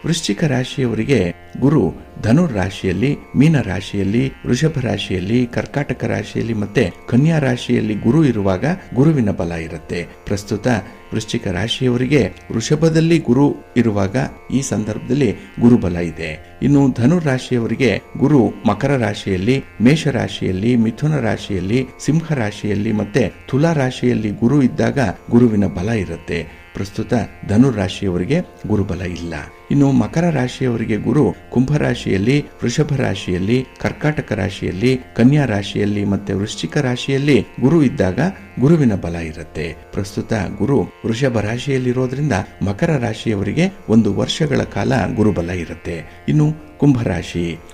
ವೃಶ್ಚಿಕ ರಾಶಿಯವರಿಗೆ ಗುರು ಧನುರ್ ರಾಶಿಯಲ್ಲಿ, ಮೀನ ರಾಶಿಯಲ್ಲಿ, ವೃಷಭ ರಾಶಿಯಲ್ಲಿ, ಕರ್ಕಾಟಕ ರಾಶಿಯಲ್ಲಿ ಮತ್ತೆ ಕನ್ಯಾ ರಾಶಿಯಲ್ಲಿ ಗುರು ಇರುವಾಗ ಗುರುವಿನ ಬಲ ಇರುತ್ತೆ. ಪ್ರಸ್ತುತ ವೃಶ್ಚಿಕ ರಾಶಿಯವರಿಗೆ ವೃಷಭದಲ್ಲಿ ಗುರು ಇರುವಾಗ ಈ ಸಂದರ್ಭದಲ್ಲಿ ಗುರುಬಲ ಇದೆ. ಇನ್ನು ಧನುರ್ ರಾಶಿಯವರಿಗೆ ಗುರು ಮಕರ ರಾಶಿಯಲ್ಲಿ, ಮೇಷ ರಾಶಿಯಲ್ಲಿ, ಮಿಥುನ ರಾಶಿಯಲ್ಲಿ, ಸಿಂಹ ರಾಶಿಯಲ್ಲಿ ಮತ್ತೆ ತುಲಾ ರಾಶಿಯಲ್ಲಿ ಗುರು ಇದ್ದಾಗ ಗುರುವಿನ ಬಲ ಇರುತ್ತೆ. ಪ್ರಸ್ತುತ ಧನುರ್ ರಾಶಿಯವರಿಗೆ ಗುರುಬಲ ಇಲ್ಲ. ಇನ್ನು ಮಕರ ರಾಶಿಯವರಿಗೆ ಗುರು ಕುಂಭ ರಾಶಿಯಲ್ಲಿ, ವೃಷಭ ರಾಶಿಯಲ್ಲಿ, ಕರ್ಕಾಟಕ ರಾಶಿಯಲ್ಲಿ, ಕನ್ಯಾ ರಾಶಿಯಲ್ಲಿ ಮತ್ತೆ ವೃಶ್ಚಿಕ ರಾಶಿಯಲ್ಲಿ ಗುರು ಇದ್ದಾಗ ಗುರುವಿನ ಬಲ ಇರುತ್ತೆ. ಪ್ರಸ್ತುತ ಗುರು ವೃಷಭ ರಾಶಿಯಲ್ಲಿರೋದ್ರಿಂದ ಮಕರ ರಾಶಿಯವರಿಗೆ 1 ವರ್ಷಗಳ ಕಾಲ ಗುರುಬಲ ಇರುತ್ತೆ. ಇನ್ನು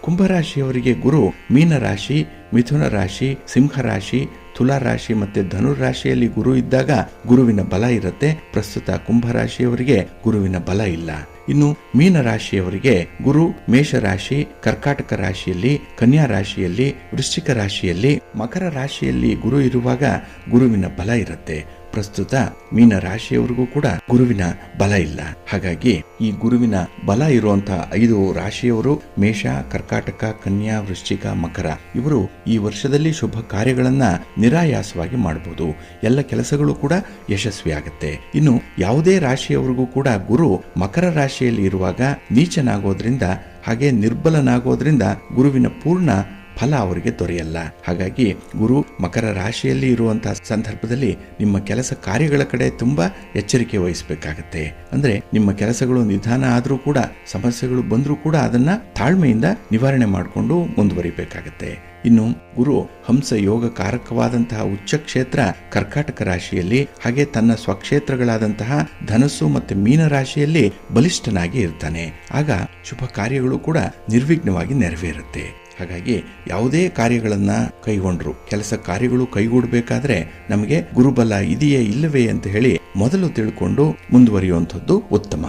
ಕುಂಭರಾಶಿಯವರಿಗೆ ಗುರು ಮೀನ ರಾಶಿ, ಮಿಥುನ ರಾಶಿ, ಸಿಂಹ ರಾಶಿ, ತುಲಾ ರಾಶಿ ಮತ್ತೆ ಧನುರ್ ರಾಶಿಯಲ್ಲಿ ಗುರು ಇದ್ದಾಗ ಗುರುವಿನ ಬಲ ಇರುತ್ತೆ. ಪ್ರಸ್ತುತ ಕುಂಭರಾಶಿಯವರಿಗೆ ಗುರುವಿನ ಬಲ ಇಲ್ಲ. ಇನ್ನು ಮೀನ ರಾಶಿಯವರಿಗೆ ಗುರು ಮೇಷ ರಾಶಿ, ಕರ್ಕಾಟಕ ರಾಶಿಯಲ್ಲಿ, ಕನ್ಯಾ ರಾಶಿಯಲ್ಲಿ, ವೃಶ್ಚಿಕ ರಾಶಿಯಲ್ಲಿ, ಮಕರ ರಾಶಿಯಲ್ಲಿ ಗುರು ಇರುವಾಗ ಗುರುವಿನ ಬಲ ಇರುತ್ತೆ. ಪ್ರಸ್ತುತ ಮೀನ ರಾಶಿಯವರಿಗೂ ಕೂಡ ಗುರುವಿನ ಬಲ ಇಲ್ಲ. ಹಾಗಾಗಿ ಈ ಗುರುವಿನ ಬಲ ಇರುವಂತಹ 5 ರಾಶಿಯವರು ಮೇಷ, ಕರ್ಕಾಟಕ, ಕನ್ಯಾ, ವೃಶ್ಚಿಕ, ಮಕರ ಇವರು ಈ ವರ್ಷದಲ್ಲಿ ಶುಭ ಕಾರ್ಯಗಳನ್ನ ನಿರಾಯಾಸವಾಗಿ ಮಾಡಬಹುದು. ಎಲ್ಲ ಕೆಲಸಗಳು ಕೂಡ ಯಶಸ್ವಿಯಾಗುತ್ತೆ. ಇನ್ನು ಯಾವುದೇ ರಾಶಿಯವರಿಗೂ ಕೂಡ ಗುರು ಮಕರ ರಾಶಿಯಲ್ಲಿ ಇರುವಾಗ ನೀಚನಾಗೋದ್ರಿಂದ ಹಾಗೆ ನಿರ್ಬಲನಾಗೋದ್ರಿಂದ ಗುರುವಿನ ಪೂರ್ಣ ಫಲ ಅವರಿಗೆ ದೊರೆಯಲ್ಲ. ಹಾಗಾಗಿ ಗುರು ಮಕರ ರಾಶಿಯಲ್ಲಿ ಇರುವಂತಹ ಸಂದರ್ಭದಲ್ಲಿ ನಿಮ್ಮ ಕೆಲಸ ಕಾರ್ಯಗಳ ಕಡೆ ತುಂಬಾ ಎಚ್ಚರಿಕೆ ವಹಿಸಬೇಕಾಗತ್ತೆ. ಅಂದ್ರೆ ನಿಮ್ಮ ಕೆಲಸಗಳು ನಿಧಾನ ಆದ್ರೂ ಕೂಡ, ಸಮಸ್ಯೆಗಳು ಬಂದ್ರೂ ಕೂಡ ಅದನ್ನ ತಾಳ್ಮೆಯಿಂದ ನಿವಾರಣೆ ಮಾಡಿಕೊಂಡು ಮುಂದುವರಿಬೇಕಾಗತ್ತೆ. ಇನ್ನು ಗುರು ಹಂಸ ಯೋಗ ಕಾರಕವಾದಂತಹ ಉಚ್ಚ ಕ್ಷೇತ್ರ ಕರ್ಕಾಟಕ ರಾಶಿಯಲ್ಲಿ, ಹಾಗೆ ತನ್ನ ಸ್ವಕ್ಷೇತ್ರಗಳಾದಂತಹ ಧನಸ್ಸು ಮತ್ತೆ ಮೀನ ರಾಶಿಯಲ್ಲಿ ಬಲಿಷ್ಠನಾಗಿ ಇರ್ತಾನೆ. ಆಗ ಶುಭ ಕಾರ್ಯಗಳು ಕೂಡ ನಿರ್ವಿಘ್ನವಾಗಿ ನೆರವೇರುತ್ತೆ. ಹಾಗಾಗಿ ಯಾವುದೇ ಕಾರ್ಯಗಳನ್ನ ಕೈಗೊಂಡ್ರು, ಕೆಲಸ ಕಾರ್ಯಗಳು ಕೈಗೂಡಬೇಕಾದ್ರೆ ನಮಗೆ ಗುರುಬಲ ಇದೆಯೇ ಇಲ್ಲವೇ ಅಂತ ಹೇಳಿ ಮೊದಲು ತಿಳ್ಕೊಂಡು ಮುಂದುವರಿಯುವಂಥದ್ದು ಉತ್ತಮ.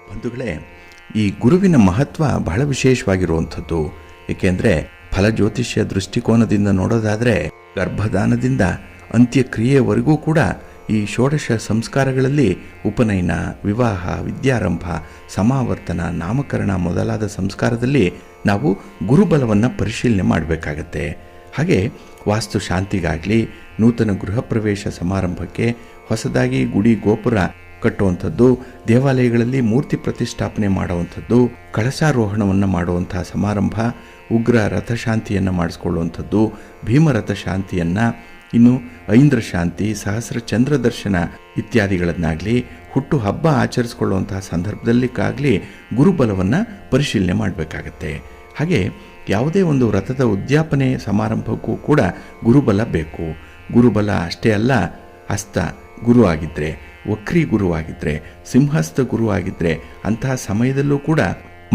ಬಂಧುಗಳೇ, ಈ ಗುರುವಿನ ಮಹತ್ವ ಬಹಳ ವಿಶೇಷವಾಗಿರುವಂಥದ್ದು. ಏಕೆಂದ್ರೆ ಫಲಜ್ಯೋತಿಷ್ಯ ದೃಷ್ಟಿಕೋನದಿಂದ ನೋಡೋದಾದ್ರೆ ಗರ್ಭಧಾನದಿಂದ ಅಂತ್ಯಕ್ರಿಯೆಯವರೆಗೂ ಕೂಡ ಈ ಷೋಡಶ ಸಂಸ್ಕಾರಗಳಲ್ಲಿ ಉಪನಯನ, ವಿವಾಹ, ವಿದ್ಯಾರಂಭ, ಸಮಾವರ್ತನ, ನಾಮಕರಣ ಮೊದಲಾದ ಸಂಸ್ಕಾರದಲ್ಲಿ ನಾವು ಗುರುಬಲವನ್ನು ಪರಿಶೀಲನೆ ಮಾಡಬೇಕಾಗತ್ತೆ. ಹಾಗೆ ವಾಸ್ತು ಶಾಂತಿಗಾಗಲಿ, ನೂತನ ಗೃಹ ಪ್ರವೇಶ ಸಮಾರಂಭಕ್ಕೆ, ಹೊಸದಾಗಿ ಗುಡಿ ಗೋಪುರ ಕಟ್ಟುವಂಥದ್ದು, ದೇವಾಲಯಗಳಲ್ಲಿ ಮೂರ್ತಿ ಪ್ರತಿಷ್ಠಾಪನೆ ಮಾಡುವಂಥದ್ದು, ಕಳಸಾರೋಹಣವನ್ನು ಮಾಡುವಂತಹ ಸಮಾರಂಭ, ಉಗ್ರ ರಥಶಾಂತಿಯನ್ನು ಮಾಡಿಸ್ಕೊಳ್ಳುವಂಥದ್ದು, ಭೀಮರಥ ಶಾಂತಿಯನ್ನು, ಇನ್ನು ಐಂದ್ರ ಶಾಂತಿ, ಸಹಸ್ರ ಚಂದ್ರ ದರ್ಶನ ಇತ್ಯಾದಿಗಳನ್ನಾಗಲಿ, ಹುಟ್ಟು ಹಬ್ಬ ಆಚರಿಸ್ಕೊಳ್ಳುವಂತಹ ಸಂದರ್ಭದಲ್ಲಿಗಾಗಲಿ ಗುರುಬಲವನ್ನು ಪರಿಶೀಲನೆ ಮಾಡಬೇಕಾಗತ್ತೆ. ಹಾಗೆ ಯಾವುದೇ ಒಂದು ವ್ರತದ ಉದ್ಯಾಪನೆ ಸಮಾರಂಭಕ್ಕೂ ಕೂಡ ಗುರುಬಲ ಬೇಕು. ಗುರುಬಲ ಅಷ್ಟೇ ಅಲ್ಲ, ಹಸ್ತ ಗುರು ಆಗಿದ್ದರೆ, ವಕ್ರಿ ಗುರುವಾಗಿದ್ದರೆ, ಸಿಂಹಸ್ಥ ಗುರುವಾಗಿದ್ದರೆ ಅಂತಹ ಸಮಯದಲ್ಲೂ ಕೂಡ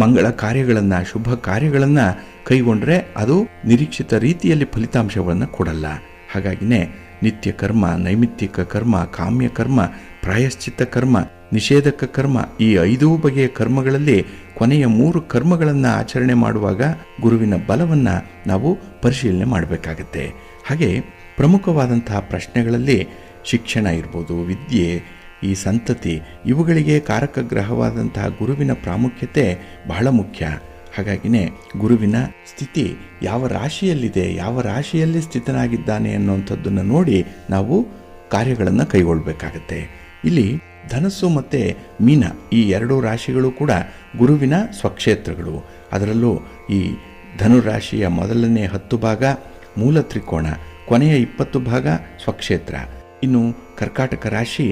ಮಂಗಳ ಕಾರ್ಯಗಳನ್ನು, ಶುಭ ಕಾರ್ಯಗಳನ್ನು ಕೈಗೊಂಡ್ರೆ ಅದು ನಿರೀಕ್ಷಿತ ರೀತಿಯಲ್ಲಿ ಫಲಿತಾಂಶವನ್ನು ಕೊಡಲ್ಲ. ಹಾಗಾಗಿನೇ ನಿತ್ಯ ಕರ್ಮ, ನೈಮಿತ್ತಿಕ ಕರ್ಮ, ಕಾಮ್ಯ ಕರ್ಮ, ಪ್ರಾಯಶ್ಚಿತ್ತ ಕರ್ಮ, ನಿಷೇಧಕ ಕರ್ಮ, ಈ 5 ಬಗೆಯ ಕರ್ಮಗಳಲ್ಲಿ ಕೊನೆಯ 3 ಕರ್ಮಗಳನ್ನು ಆಚರಣೆ ಮಾಡುವಾಗ ಗುರುವಿನ ಬಲವನ್ನು ನಾವು ಪರಿಶೀಲನೆ ಮಾಡಬೇಕಾಗತ್ತೆ. ಹಾಗೆ ಪ್ರಮುಖವಾದಂತಹ ಪ್ರಶ್ನೆಗಳಲ್ಲಿ ಶಿಕ್ಷಣ ಇರ್ಬೋದು, ವಿದ್ಯೆ, ಈ ಸಂತತಿ, ಇವುಗಳಿಗೆ ಕಾರಕ ಗ್ರಹವಾದಂತಹ ಗುರುವಿನ ಪ್ರಾಮುಖ್ಯತೆ ಬಹಳ ಮುಖ್ಯ. ಹಾಗಾಗಿನೇ ಗುರುವಿನ ಸ್ಥಿತಿ ಯಾವ ರಾಶಿಯಲ್ಲಿದೆ, ಯಾವ ರಾಶಿಯಲ್ಲಿ ಸ್ಥಿತನಾಗಿದ್ದಾನೆ ಅನ್ನುವಂಥದ್ದನ್ನು ನೋಡಿ ನಾವು ಕಾರ್ಯಗಳನ್ನು ಕೈಗೊಳ್ಳಬೇಕಾಗತ್ತೆ. ಇಲ್ಲಿ ಧನಸ್ಸು ಮತ್ತು ಮೀನ ಈ 2 ರಾಶಿಗಳು ಕೂಡ ಗುರುವಿನ ಸ್ವಕ್ಷೇತ್ರಗಳು. ಅದರಲ್ಲೂ ಈ ಧನುರಾಶಿಯ ಮೊದಲನೇ 10 ಭಾಗ ಮೂಲ ತ್ರಿಕೋಣ, ಕೊನೆಯ 20 ಭಾಗ ಸ್ವಕ್ಷೇತ್ರ. ಇನ್ನು ಕರ್ಕಾಟಕ ರಾಶಿ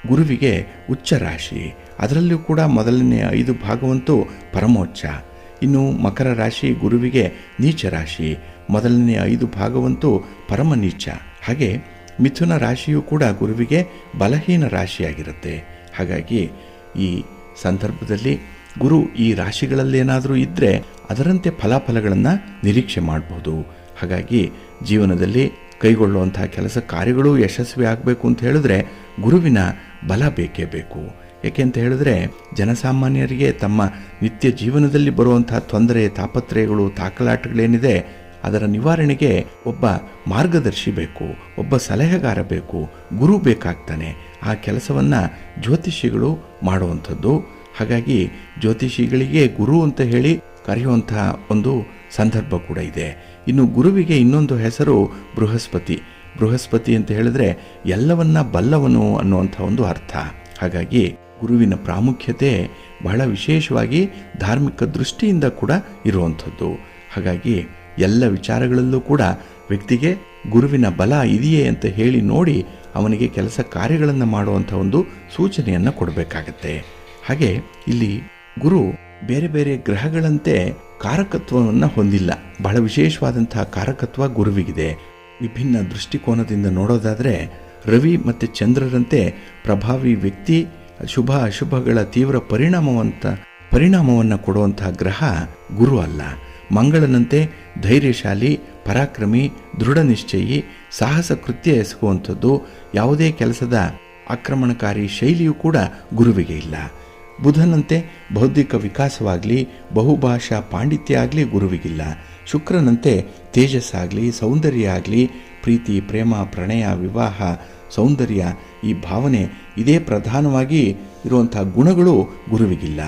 ಗುರುವಿಗೆ ಉಚ್ಚ ರಾಶಿ, ಅದರಲ್ಲೂ ಕೂಡ ಮೊದಲನೇ 5 ಭಾಗವಂತೂ ಪರಮೋಚ್ಚ. ಇನ್ನು ಮಕರ ರಾಶಿ ಗುರುವಿಗೆ ನೀಚ ರಾಶಿ, ಮೊದಲನೇ 5 ಭಾಗವಂತೂ ಪರಮ ನೀಚ. ಹಾಗೆ ಮಿಥುನ ರಾಶಿಯೂ ಕೂಡ ಗುರುವಿಗೆ ಬಲಹೀನ ರಾಶಿಯಾಗಿರುತ್ತೆ. ಹಾಗಾಗಿ ಈ ಸಂದರ್ಭದಲ್ಲಿ ಗುರು ಈ ರಾಶಿಗಳಲ್ಲೇನಾದರೂ ಇದ್ದರೆ ಅದರಂತೆ ಫಲಾಫಲಗಳನ್ನು ನಿರೀಕ್ಷೆ ಮಾಡಬಹುದು. ಹಾಗಾಗಿ ಜೀವನದಲ್ಲಿ ಕೈಗೊಳ್ಳುವಂತಹ ಕೆಲಸ ಕಾರ್ಯಗಳು ಯಶಸ್ವಿ ಆಗಬೇಕು ಅಂತ ಹೇಳಿದ್ರೆ ಗುರುವಿನ ಬಲ ಬೇಕೇ ಬೇಕು. ಏಕೆ ಅಂತ ಹೇಳಿದ್ರೆ ಜನಸಾಮಾನ್ಯರಿಗೆ ತಮ್ಮ ನಿತ್ಯ ಜೀವನದಲ್ಲಿ ಬರುವಂತಹ ತೊಂದರೆ, ತಾಪತ್ರಯಗಳು, ತಾಕಲಾಟಗಳೇನಿದೆ ಅದರ ನಿವಾರಣೆಗೆ ಒಬ್ಬ ಮಾರ್ಗದರ್ಶಿ ಬೇಕು, ಒಬ್ಬ ಸಲಹೆಗಾರ ಬೇಕು, ಗುರು ಬೇಕಾಗ್ತಾನೆ. ಆ ಕೆಲಸವನ್ನು ಜ್ಯೋತಿಷಿಗಳು ಮಾಡುವಂಥದ್ದು. ಹಾಗಾಗಿ ಜ್ಯೋತಿಷಿಗಳಿಗೆ ಗುರು ಅಂತ ಹೇಳಿ ಕರೆಯುವಂತಹ ಒಂದು ಸಂದರ್ಭ ಕೂಡ ಇದೆ. ಇನ್ನು ಗುರುವಿಗೆ ಇನ್ನೊಂದು ಹೆಸರು ಬೃಹಸ್ಪತಿ. ಬೃಹಸ್ಪತಿ ಅಂತ ಹೇಳಿದ್ರೆ ಎಲ್ಲವನ್ನ ಬಲ್ಲವನು ಅನ್ನುವಂಥ ಒಂದು ಅರ್ಥ. ಹಾಗಾಗಿ ಗುರುವಿನ ಪ್ರಾಮುಖ್ಯತೆ ಬಹಳ ವಿಶೇಷವಾಗಿ ಧಾರ್ಮಿಕ ದೃಷ್ಟಿಯಿಂದ ಕೂಡ ಇರುವಂಥದ್ದು. ಹಾಗಾಗಿ ಎಲ್ಲ ವಿಚಾರಗಳಲ್ಲೂ ಕೂಡ ವ್ಯಕ್ತಿಗೆ ಗುರುವಿನ ಬಲ ಇದೆಯೇ ಅಂತ ಹೇಳಿ ನೋಡಿ ಅವನಿಗೆ ಕೆಲಸ ಕಾರ್ಯಗಳನ್ನು ಮಾಡುವಂಥ ಒಂದು ಸೂಚನೆಯನ್ನು ಕೊಡಬೇಕಾಗತ್ತೆ. ಹಾಗೆ ಇಲ್ಲಿ ಗುರು ಬೇರೆ ಬೇರೆ ಗ್ರಹಗಳಂತೆ ಕಾರಕತ್ವವನ್ನು ಹೊಂದಿಲ್ಲ. ಬಹಳ ವಿಶೇಷವಾದಂತಹ ಕಾರಕತ್ವ ಗುರುವಿಗಿದೆ. ವಿಭಿನ್ನ ದೃಷ್ಟಿಕೋನದಿಂದ ನೋಡೋದಾದರೆ ರವಿ ಮತ್ತು ಚಂದ್ರರಂತೆ ಪ್ರಭಾವಿ ವ್ಯಕ್ತಿ, ಶುಭ ಅಶುಭಗಳ ತೀವ್ರ ಪರಿಣಾಮವನ್ನು ಕೊಡುವಂತಹ ಗ್ರಹ ಗುರು ಅಲ್ಲ. ಮಂಗಳನಂತೆ ಧೈರ್ಯಶಾಲಿ, ಪರಾಕ್ರಮಿ, ದೃಢ ನಿಶ್ಚಯಿ, ಸಾಹಸ ಕೃತ್ಯ ಎಸಗುವಂಥದ್ದು, ಯಾವುದೇ ಕೆಲಸದ ಆಕ್ರಮಣಕಾರಿ ಶೈಲಿಯೂ ಕೂಡ ಗುರುವಿಗೆ ಇಲ್ಲ. ಬುಧನಂತೆ ಬೌದ್ಧಿಕ ವಿಕಾಸವಾಗಲಿ, ಬಹುಭಾಷಾ ಪಾಂಡಿತ್ಯ ಆಗಲಿ ಗುರುವಿಗಿಲ್ಲ. ಶುಕ್ರನಂತೆ ತೇಜಸ್ಸಾಗಲಿ, ಸೌಂದರ್ಯ ಆಗಲಿ, ಪ್ರೀತಿ, ಪ್ರೇಮ, ಪ್ರಣಯ, ವಿವಾಹ, ಸೌಂದರ್ಯ, ಈ ಭಾವನೆ ಇದೇ ಪ್ರಧಾನವಾಗಿ ಇರುವಂಥ ಗುಣಗಳು ಗುರುವಿಗಿಲ್ಲ.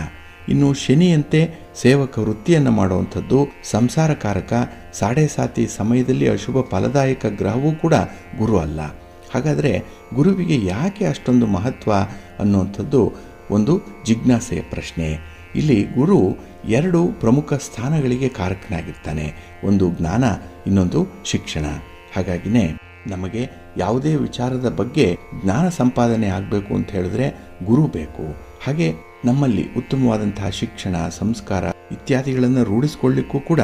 ಇನ್ನು ಶನಿಯಂತೆ ಸೇವಕ ವೃತ್ತಿಯನ್ನು ಮಾಡುವಂಥದ್ದು, ಸಂಸಾರಕಾರಕ, ಸಾಡೆ ಸಾತಿ ಸಮಯದಲ್ಲಿ ಅಶುಭ ಫಲದಾಯಕ ಗ್ರಹವೂ ಕೂಡ ಗುರು ಅಲ್ಲ. ಹಾಗಾದರೆ ಗುರುವಿಗೆ ಯಾಕೆ ಅಷ್ಟೊಂದು ಮಹತ್ವ ಅನ್ನುವಂಥದ್ದು ಒಂದು ಜಿಜ್ಞಾಸೆಯ ಪ್ರಶ್ನೆ. ಇಲ್ಲಿ ಗುರು 2 ಪ್ರಮುಖ ಸ್ಥಾನಗಳಿಗೆ ಕಾರಕನಾಗಿರ್ತಾನೆ. ಒಂದು ಜ್ಞಾನ, ಇನ್ನೊಂದು ಶಿಕ್ಷಣ. ಹಾಗಾಗಿನೇ ನಮಗೆ ಯಾವುದೇ ವಿಚಾರದ ಬಗ್ಗೆ ಜ್ಞಾನ ಸಂಪಾದನೆ ಆಗಬೇಕು ಅಂತ ಹೇಳಿದ್ರೆ ಗುರು ಬೇಕು. ಹಾಗೆ ನಮ್ಮಲ್ಲಿ ಉತ್ತಮವಾದಂತಹ ಶಿಕ್ಷಣ, ಸಂಸ್ಕಾರ ಇತ್ಯಾದಿಗಳನ್ನು ರೂಢಿಸಿಕೊಳ್ಳಿಕ್ಕೂ ಕೂಡ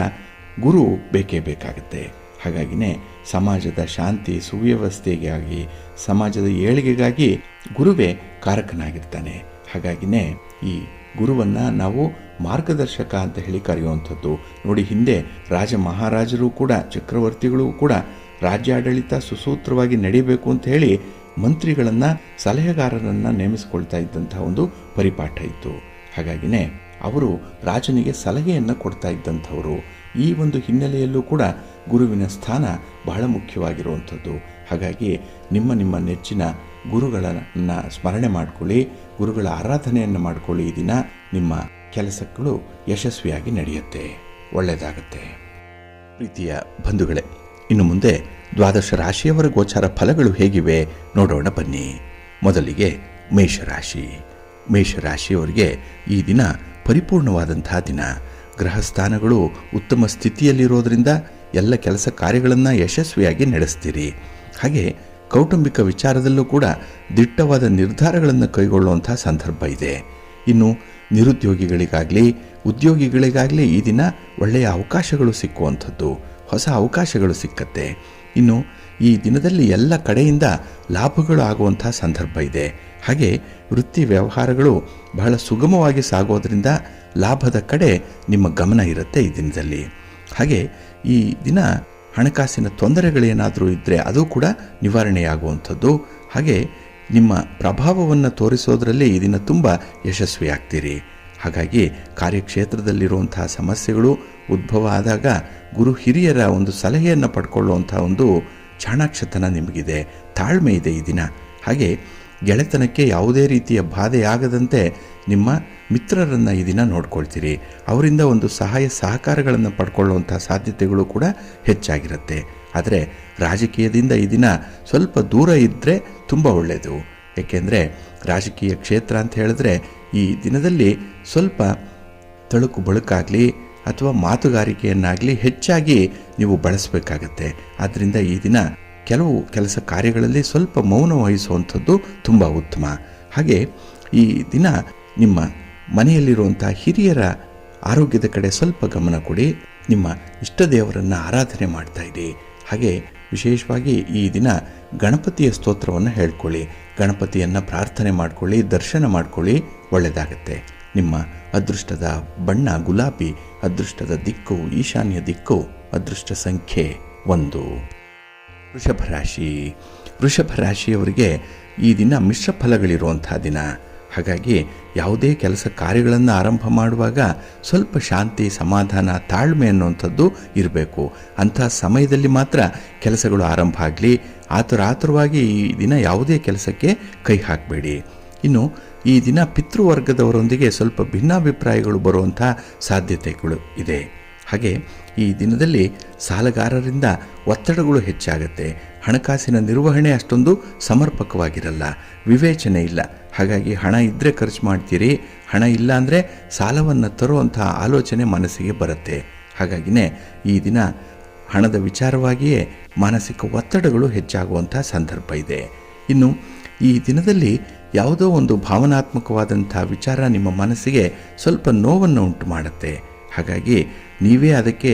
ಗುರು ಬೇಕೇ ಬೇಕಾಗುತ್ತೆ. ಹಾಗಾಗಿನೇ ಸಮಾಜದ ಶಾಂತಿ ಸುವ್ಯವಸ್ಥೆಗಾಗಿ, ಸಮಾಜದ ಏಳಿಗೆಗಾಗಿ ಗುರುವೇ ಕಾರಕನಾಗಿರ್ತಾನೆ. ಹಾಗಾಗಿನೇ ಈ ಗುರುವನ್ನು ನಾವು ಮಾರ್ಗದರ್ಶಕ ಅಂತ ಹೇಳಿ ಕರೆಯುವಂಥದ್ದು. ನೋಡಿ, ಹಿಂದೆ ರಾಜ ಮಹಾರಾಜರು ಕೂಡ, ಚಕ್ರವರ್ತಿಗಳು ಕೂಡ ರಾಜ್ಯಾಡಳಿತ ಸುಸೂತ್ರವಾಗಿ ನಡೆಯಬೇಕು ಅಂತ ಹೇಳಿ ಮಂತ್ರಿಗಳನ್ನು, ಸಲಹೆಗಾರರನ್ನು ನೇಮಿಸಿಕೊಳ್ತಾ ಇದ್ದಂತಹ ಒಂದು ಪರಿಪಾಠ ಇತ್ತು. ಹಾಗಾಗಿನೇ ಅವರು ರಾಜನಿಗೆ ಸಲಹೆಯನ್ನು ಕೊಡ್ತಾ ಇದ್ದಂಥವರು. ಈ ಒಂದು ಹಿನ್ನೆಲೆಯಲ್ಲೂ ಕೂಡ ಗುರುವಿನ ಸ್ಥಾನ ಬಹಳ ಮುಖ್ಯವಾಗಿರುವಂಥದ್ದು. ಹಾಗಾಗಿ ನಿಮ್ಮ ನೆಚ್ಚಿನ ಗುರುಗಳನ್ನು ಸ್ಮರಣೆ ಮಾಡಿಕೊಳ್ಳಿ, ಗುರುಗಳ ಆರಾಧನೆಯನ್ನು ಮಾಡಿಕೊಳ್ಳಿ. ಈ ದಿನ ನಿಮ್ಮ ಕೆಲಸಗಳು ಯಶಸ್ವಿಯಾಗಿ ನಡೆಯುತ್ತೆ, ಒಳ್ಳೆಯದಾಗತ್ತೆ. ಪ್ರೀತಿಯ ಬಂಧುಗಳೇ, ಇನ್ನು ಮುಂದೆ 12 ರಾಶಿಯವರ ಗೋಚಾರ ಫಲಗಳು ಹೇಗಿವೆ ನೋಡೋಣ ಬನ್ನಿ. ಮೊದಲಿಗೆ ಮೇಷರಾಶಿ. ಮೇಷರಾಶಿಯವರಿಗೆ ಈ ದಿನ ಪರಿಪೂರ್ಣವಾದಂತಹ ದಿನ. ಗ್ರಹಸ್ಥಾನಗಳು ಉತ್ತಮ ಸ್ಥಿತಿಯಲ್ಲಿರೋದ್ರಿಂದ ಎಲ್ಲ ಕೆಲಸ ಕಾರ್ಯಗಳನ್ನು ಯಶಸ್ವಿಯಾಗಿ ನಡೆಸ್ತೀರಿ. ಹಾಗೆ ಕೌಟುಂಬಿಕ ವಿಚಾರದಲ್ಲೂ ಕೂಡ ದಿಟ್ಟವಾದ ನಿರ್ಧಾರಗಳನ್ನು ಕೈಗೊಳ್ಳುವಂಥ ಸಂದರ್ಭ ಇದೆ. ಇನ್ನು ನಿರುದ್ಯೋಗಿಗಳಿಗಾಗಲಿ ಉದ್ಯೋಗಿಗಳಿಗಾಗಲಿ ಈ ದಿನ ಒಳ್ಳೆಯ ಅವಕಾಶಗಳು ಸಿಕ್ಕುವಂಥದ್ದು, ಹೊಸ ಅವಕಾಶಗಳು ಸಿಕ್ಕತ್ತೆ. ಇನ್ನು ಈ ದಿನದಲ್ಲಿ ಎಲ್ಲ ಕಡೆಯಿಂದ ಲಾಭಗಳು ಆಗುವಂಥ ಸಂದರ್ಭ ಇದೆ. ಹಾಗೆ ವೃತ್ತಿ ವ್ಯವಹಾರಗಳು ಬಹಳ ಸುಗಮವಾಗಿ ಸಾಗೋದ್ರಿಂದ ಲಾಭದ ಕಡೆ ನಿಮ್ಮ ಗಮನ ಇರುತ್ತೆ ಈ ದಿನದಲ್ಲಿ. ಹಾಗೆ ಈ ದಿನ ಹಣಕಾಸಿನ ತೊಂದರೆಗಳೇನಾದರೂ ಇದ್ದರೆ ಅದು ಕೂಡ ನಿವಾರಣೆಯಾಗುವಂಥದ್ದು. ಹಾಗೆ ನಿಮ್ಮ ಪ್ರಭಾವವನ್ನು ತೋರಿಸೋದ್ರಲ್ಲಿ ಈ ದಿನ ತುಂಬ ಯಶಸ್ವಿಯಾಗ್ತೀರಿ. ಹಾಗಾಗಿ ಕಾರ್ಯಕ್ಷೇತ್ರದಲ್ಲಿರುವಂತಹ ಸಮಸ್ಯೆಗಳು ಉದ್ಭವ ಆದಾಗ ಗುರು ಹಿರಿಯರ ಒಂದು ಸಲಹೆಯನ್ನು ಪಡ್ಕೊಳ್ಳುವಂಥ ಒಂದು ಚಾಣಾಕ್ಷತನ ನಿಮಗಿದೆ, ತಾಳ್ಮೆ ಇದೆ ಈ ದಿನ. ಹಾಗೆ ಗೆಳೆತನಕ್ಕೆ ಯಾವುದೇ ರೀತಿಯ ಬಾಧೆಯಾಗದಂತೆ ನಿಮ್ಮ ಮಿತ್ರರನ್ನು ಈ ದಿನ ನೋಡ್ಕೊಳ್ತೀರಿ. ಅವರಿಂದ ಒಂದು ಸಹಾಯ ಸಹಕಾರಗಳನ್ನು ಪಡ್ಕೊಳ್ಳುವಂಥ ಸಾಧ್ಯತೆಗಳು ಕೂಡ ಹೆಚ್ಚಾಗಿರುತ್ತೆ. ಆದರೆ ರಾಜಕೀಯದಿಂದ ಈ ದಿನ ಸ್ವಲ್ಪ ದೂರ ಇದ್ದರೆ ತುಂಬ ಒಳ್ಳೆಯದು. ಏಕೆಂದರೆ ರಾಜಕೀಯ ಕ್ಷೇತ್ರ ಅಂತ ಹೇಳಿದ್ರೆ ಈ ದಿನದಲ್ಲಿ ಸ್ವಲ್ಪ ತಳುಕು ಬಳುಕಾಗಲಿ ಅಥವಾ ಮಾತುಗಾರಿಕೆಯನ್ನಾಗಲಿ ಹೆಚ್ಚಾಗಿ ನೀವು ಬಳಸಬೇಕಾಗತ್ತೆ. ಆದ್ದರಿಂದ ಈ ದಿನ ಕೆಲವು ಕೆಲಸ ಕಾರ್ಯಗಳಲ್ಲಿ ಸ್ವಲ್ಪ ಮೌನ ವಹಿಸುವಂಥದ್ದು ತುಂಬ ಉತ್ತಮ. ಹಾಗೆ ಈ ದಿನ ನಿಮ್ಮ ಮನೆಯಲ್ಲಿರುವಂಥ ಹಿರಿಯರ ಆರೋಗ್ಯದ ಕಡೆ ಸ್ವಲ್ಪ ಗಮನ ಕೊಡಿ. ನಿಮ್ಮ ಇಷ್ಟ ದೇವರನ್ನು ಆರಾಧನೆ ಮಾಡ್ತಾ ಇರಿ. ಹಾಗೆ ವಿಶೇಷವಾಗಿ ಈ ದಿನ ಗಣಪತಿಯ ಸ್ತೋತ್ರವನ್ನು ಹೇಳ್ಕೊಳ್ಳಿ, ಗಣಪತಿಯನ್ನು ಪ್ರಾರ್ಥನೆ ಮಾಡ್ಕೊಳ್ಳಿ, ದರ್ಶನ ಮಾಡ್ಕೊಳ್ಳಿ, ಒಳ್ಳೆಯದಾಗತ್ತೆ. ನಿಮ್ಮ ಅದೃಷ್ಟದ ಬಣ್ಣ ಗುಲಾಬಿ, ಅದೃಷ್ಟದ ದಿಕ್ಕು ಈಶಾನ್ಯ ದಿಕ್ಕು, ಅದೃಷ್ಟ ಸಂಖ್ಯೆ 1. ವೃಷಭ ರಾಶಿ. ವೃಷಭ ರಾಶಿಯವರಿಗೆ ಈ ದಿನ ಮಿಶ್ರ ಫಲಗಳಿರುವಂಥ ದಿನ. ಹಾಗಾಗಿ ಯಾವುದೇ ಕೆಲಸ ಕಾರ್ಯಗಳನ್ನು ಆರಂಭ ಮಾಡುವಾಗ ಸ್ವಲ್ಪ ಶಾಂತಿ, ಸಮಾಧಾನ, ತಾಳ್ಮೆ ಅನ್ನುವಂಥದ್ದು ಇರಬೇಕು. ಅಂಥ ಸಮಯದಲ್ಲಿ ಮಾತ್ರ ಕೆಲಸಗಳು ಆರಂಭ ಆಗಲಿ. ಆತುರವಾಗಿ ಈ ದಿನ ಯಾವುದೇ ಕೆಲಸಕ್ಕೆ ಕೈ ಹಾಕಬೇಡಿ. ಇನ್ನು ಈ ದಿನ ಪಿತೃವರ್ಗದವರೊಂದಿಗೆ ಸ್ವಲ್ಪ ಭಿನ್ನಾಭಿಪ್ರಾಯಗಳು ಬರುವಂಥ ಸಾಧ್ಯತೆಗಳು ಇದೆ. ಹಾಗೆ ಈ ದಿನದಲ್ಲಿ ಸಾಲಗಾರರಿಂದ ಒತ್ತಡಗಳು ಹೆಚ್ಚಾಗುತ್ತೆ. ಹಣಕಾಸಿನ ನಿರ್ವಹಣೆ ಅಷ್ಟೊಂದು ಸಮರ್ಪಕವಾಗಿರಲ್ಲ, ವಿವೇಚನೆ ಇಲ್ಲ. ಹಾಗಾಗಿ ಹಣ ಇದ್ದರೆ ಖರ್ಚು ಮಾಡ್ತೀರಿ, ಹಣ ಇಲ್ಲ ಅಂದರೆ ಸಾಲವನ್ನು ತರುವಂಥ ಆಲೋಚನೆ ಮನಸ್ಸಿಗೆ ಬರುತ್ತೆ. ಹಾಗಾಗಿನೇ ಈ ದಿನ ಹಣದ ವಿಚಾರವಾಗಿಯೇ ಮಾನಸಿಕ ಒತ್ತಡಗಳು ಹೆಚ್ಚಾಗುವಂಥ ಸಂದರ್ಭ ಇದೆ. ಇನ್ನು ಈ ದಿನದಲ್ಲಿ ಯಾವುದೋ ಒಂದು ಭಾವನಾತ್ಮಕವಾದಂಥ ವಿಚಾರ ನಿಮ್ಮ ಮನಸ್ಸಿಗೆ ಸ್ವಲ್ಪ ನೋವನ್ನು ಉಂಟು ಮಾಡುತ್ತೆ. ಹಾಗಾಗಿ ನೀವೇ ಅದಕ್ಕೆ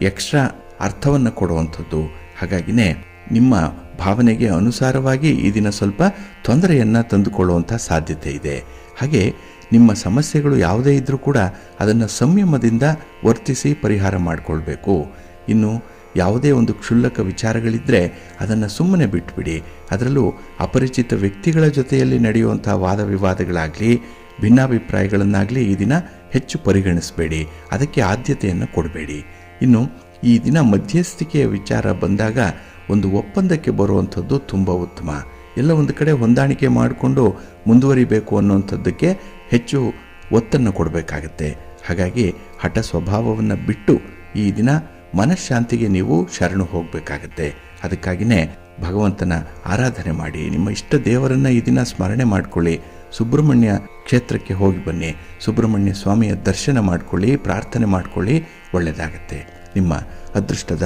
ಎಕ್ಸ್ಟ್ರಾ ಅರ್ಥವನ್ನು ಕೊಡುವಂಥದ್ದು. ಹಾಗಾಗಿನೇ ನಿಮ್ಮ ಭಾವನೆಗೆ ಅನುಸಾರವಾಗಿ ಈ ದಿನ ಸ್ವಲ್ಪ ತೊಂದರೆಯನ್ನು ತಂದುಕೊಳ್ಳುವಂಥ ಸಾಧ್ಯತೆ ಇದೆ. ಹಾಗೆ ನಿಮ್ಮ ಸಮಸ್ಯೆಗಳು ಯಾವುದೇ ಇದ್ದರೂ ಕೂಡ ಅದನ್ನು ಸಂಯಮದಿಂದ ವರ್ತಿಸಿ ಪರಿಹಾರ ಮಾಡಿಕೊಳ್ಬೇಕು. ಇನ್ನು ಯಾವುದೇ ಒಂದು ಕ್ಷುಲ್ಲಕ ವಿಚಾರಗಳಿದ್ದರೆ ಅದನ್ನು ಸುಮ್ಮನೆ ಬಿಟ್ಬಿಡಿ. ಅದರಲ್ಲೂ ಅಪರಿಚಿತ ವ್ಯಕ್ತಿಗಳ ಜೊತೆಯಲ್ಲಿ ನಡೆಯುವಂಥ ವಾದ ವಿವಾದಗಳಾಗಲಿ, ಭಿನ್ನಾಭಿಪ್ರಾಯಗಳನ್ನಾಗಲಿ ಈ ದಿನ ಹೆಚ್ಚು ಪರಿಗಣಿಸಬೇಡಿ, ಅದಕ್ಕೆ ಆದ್ಯತೆಯನ್ನು ಕೊಡಬೇಡಿ. ಇನ್ನು ಈ ದಿನ ಮಧ್ಯಸ್ಥಿಕೆಯ ವಿಚಾರ ಬಂದಾಗ ಒಂದು ಒಪ್ಪಂದಕ್ಕೆ ಬರುವಂಥದ್ದು ತುಂಬ ಉತ್ತಮ. ಎಲ್ಲ ಒಂದು ಕಡೆ ಹೊಂದಾಣಿಕೆ ಮಾಡಿಕೊಂಡು ಮುಂದುವರಿಬೇಕು ಅನ್ನುವಂಥದ್ದಕ್ಕೆ ಹೆಚ್ಚು ಒತ್ತನ್ನು ಕೊಡಬೇಕಾಗತ್ತೆ. ಹಾಗಾಗಿ ಹಠ ಸ್ವಭಾವವನ್ನು ಬಿಟ್ಟು ಈ ದಿನ ಮನಃಶಾಂತಿಗೆ ನೀವು ಶರಣು ಹೋಗಬೇಕಾಗತ್ತೆ. ಅದಕ್ಕಾಗಿಯೇ ಭಗವಂತನ ಆರಾಧನೆ ಮಾಡಿ, ನಿಮ್ಮ ಇಷ್ಟ ದೇವರನ್ನು ಈ ದಿನ ಸ್ಮರಣೆ ಮಾಡಿಕೊಳ್ಳಿ. ಸುಬ್ರಹ್ಮಣ್ಯ ಕ್ಷೇತ್ರಕ್ಕೆ ಹೋಗಿ ಬನ್ನಿ, ಸುಬ್ರಹ್ಮಣ್ಯ ಸ್ವಾಮಿಯ ದರ್ಶನ ಮಾಡಿಕೊಳ್ಳಿ, ಪ್ರಾರ್ಥನೆ ಮಾಡಿಕೊಳ್ಳಿ, ಒಳ್ಳೆಯದಾಗತ್ತೆ. ನಿಮ್ಮ ಅದೃಷ್ಟದ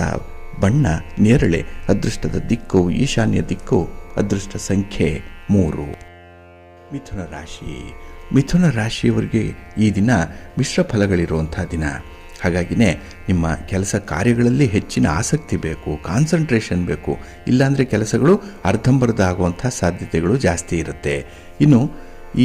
ಬಣ್ಣ ನೇರಳೆ, ಅದೃಷ್ಟದ ದಿಕ್ಕು ಈಶಾನ್ಯ ದಿಕ್ಕು, ಅದೃಷ್ಟ ಸಂಖ್ಯೆ 3. ಮಿಥುನ ರಾಶಿ. ಮಿಥುನ ರಾಶಿಯವರಿಗೆ ಈ ದಿನ ಮಿಶ್ರ ಫಲಗಳಿರುವಂಥ ದಿನ. ಹಾಗಾಗಿನೇ ನಿಮ್ಮ ಕೆಲಸ ಕಾರ್ಯಗಳಲ್ಲಿ ಹೆಚ್ಚಿನ ಆಸಕ್ತಿ ಬೇಕು, ಕಾನ್ಸಂಟ್ರೇಷನ್ ಬೇಕು. ಇಲ್ಲಾಂದರೆ ಕೆಲಸಗಳು ಅರ್ಧಂಬರ್ಧ ಆಗುವಂಥ ಸಾಧ್ಯತೆಗಳು ಜಾಸ್ತಿ ಇರುತ್ತೆ. ಇನ್ನು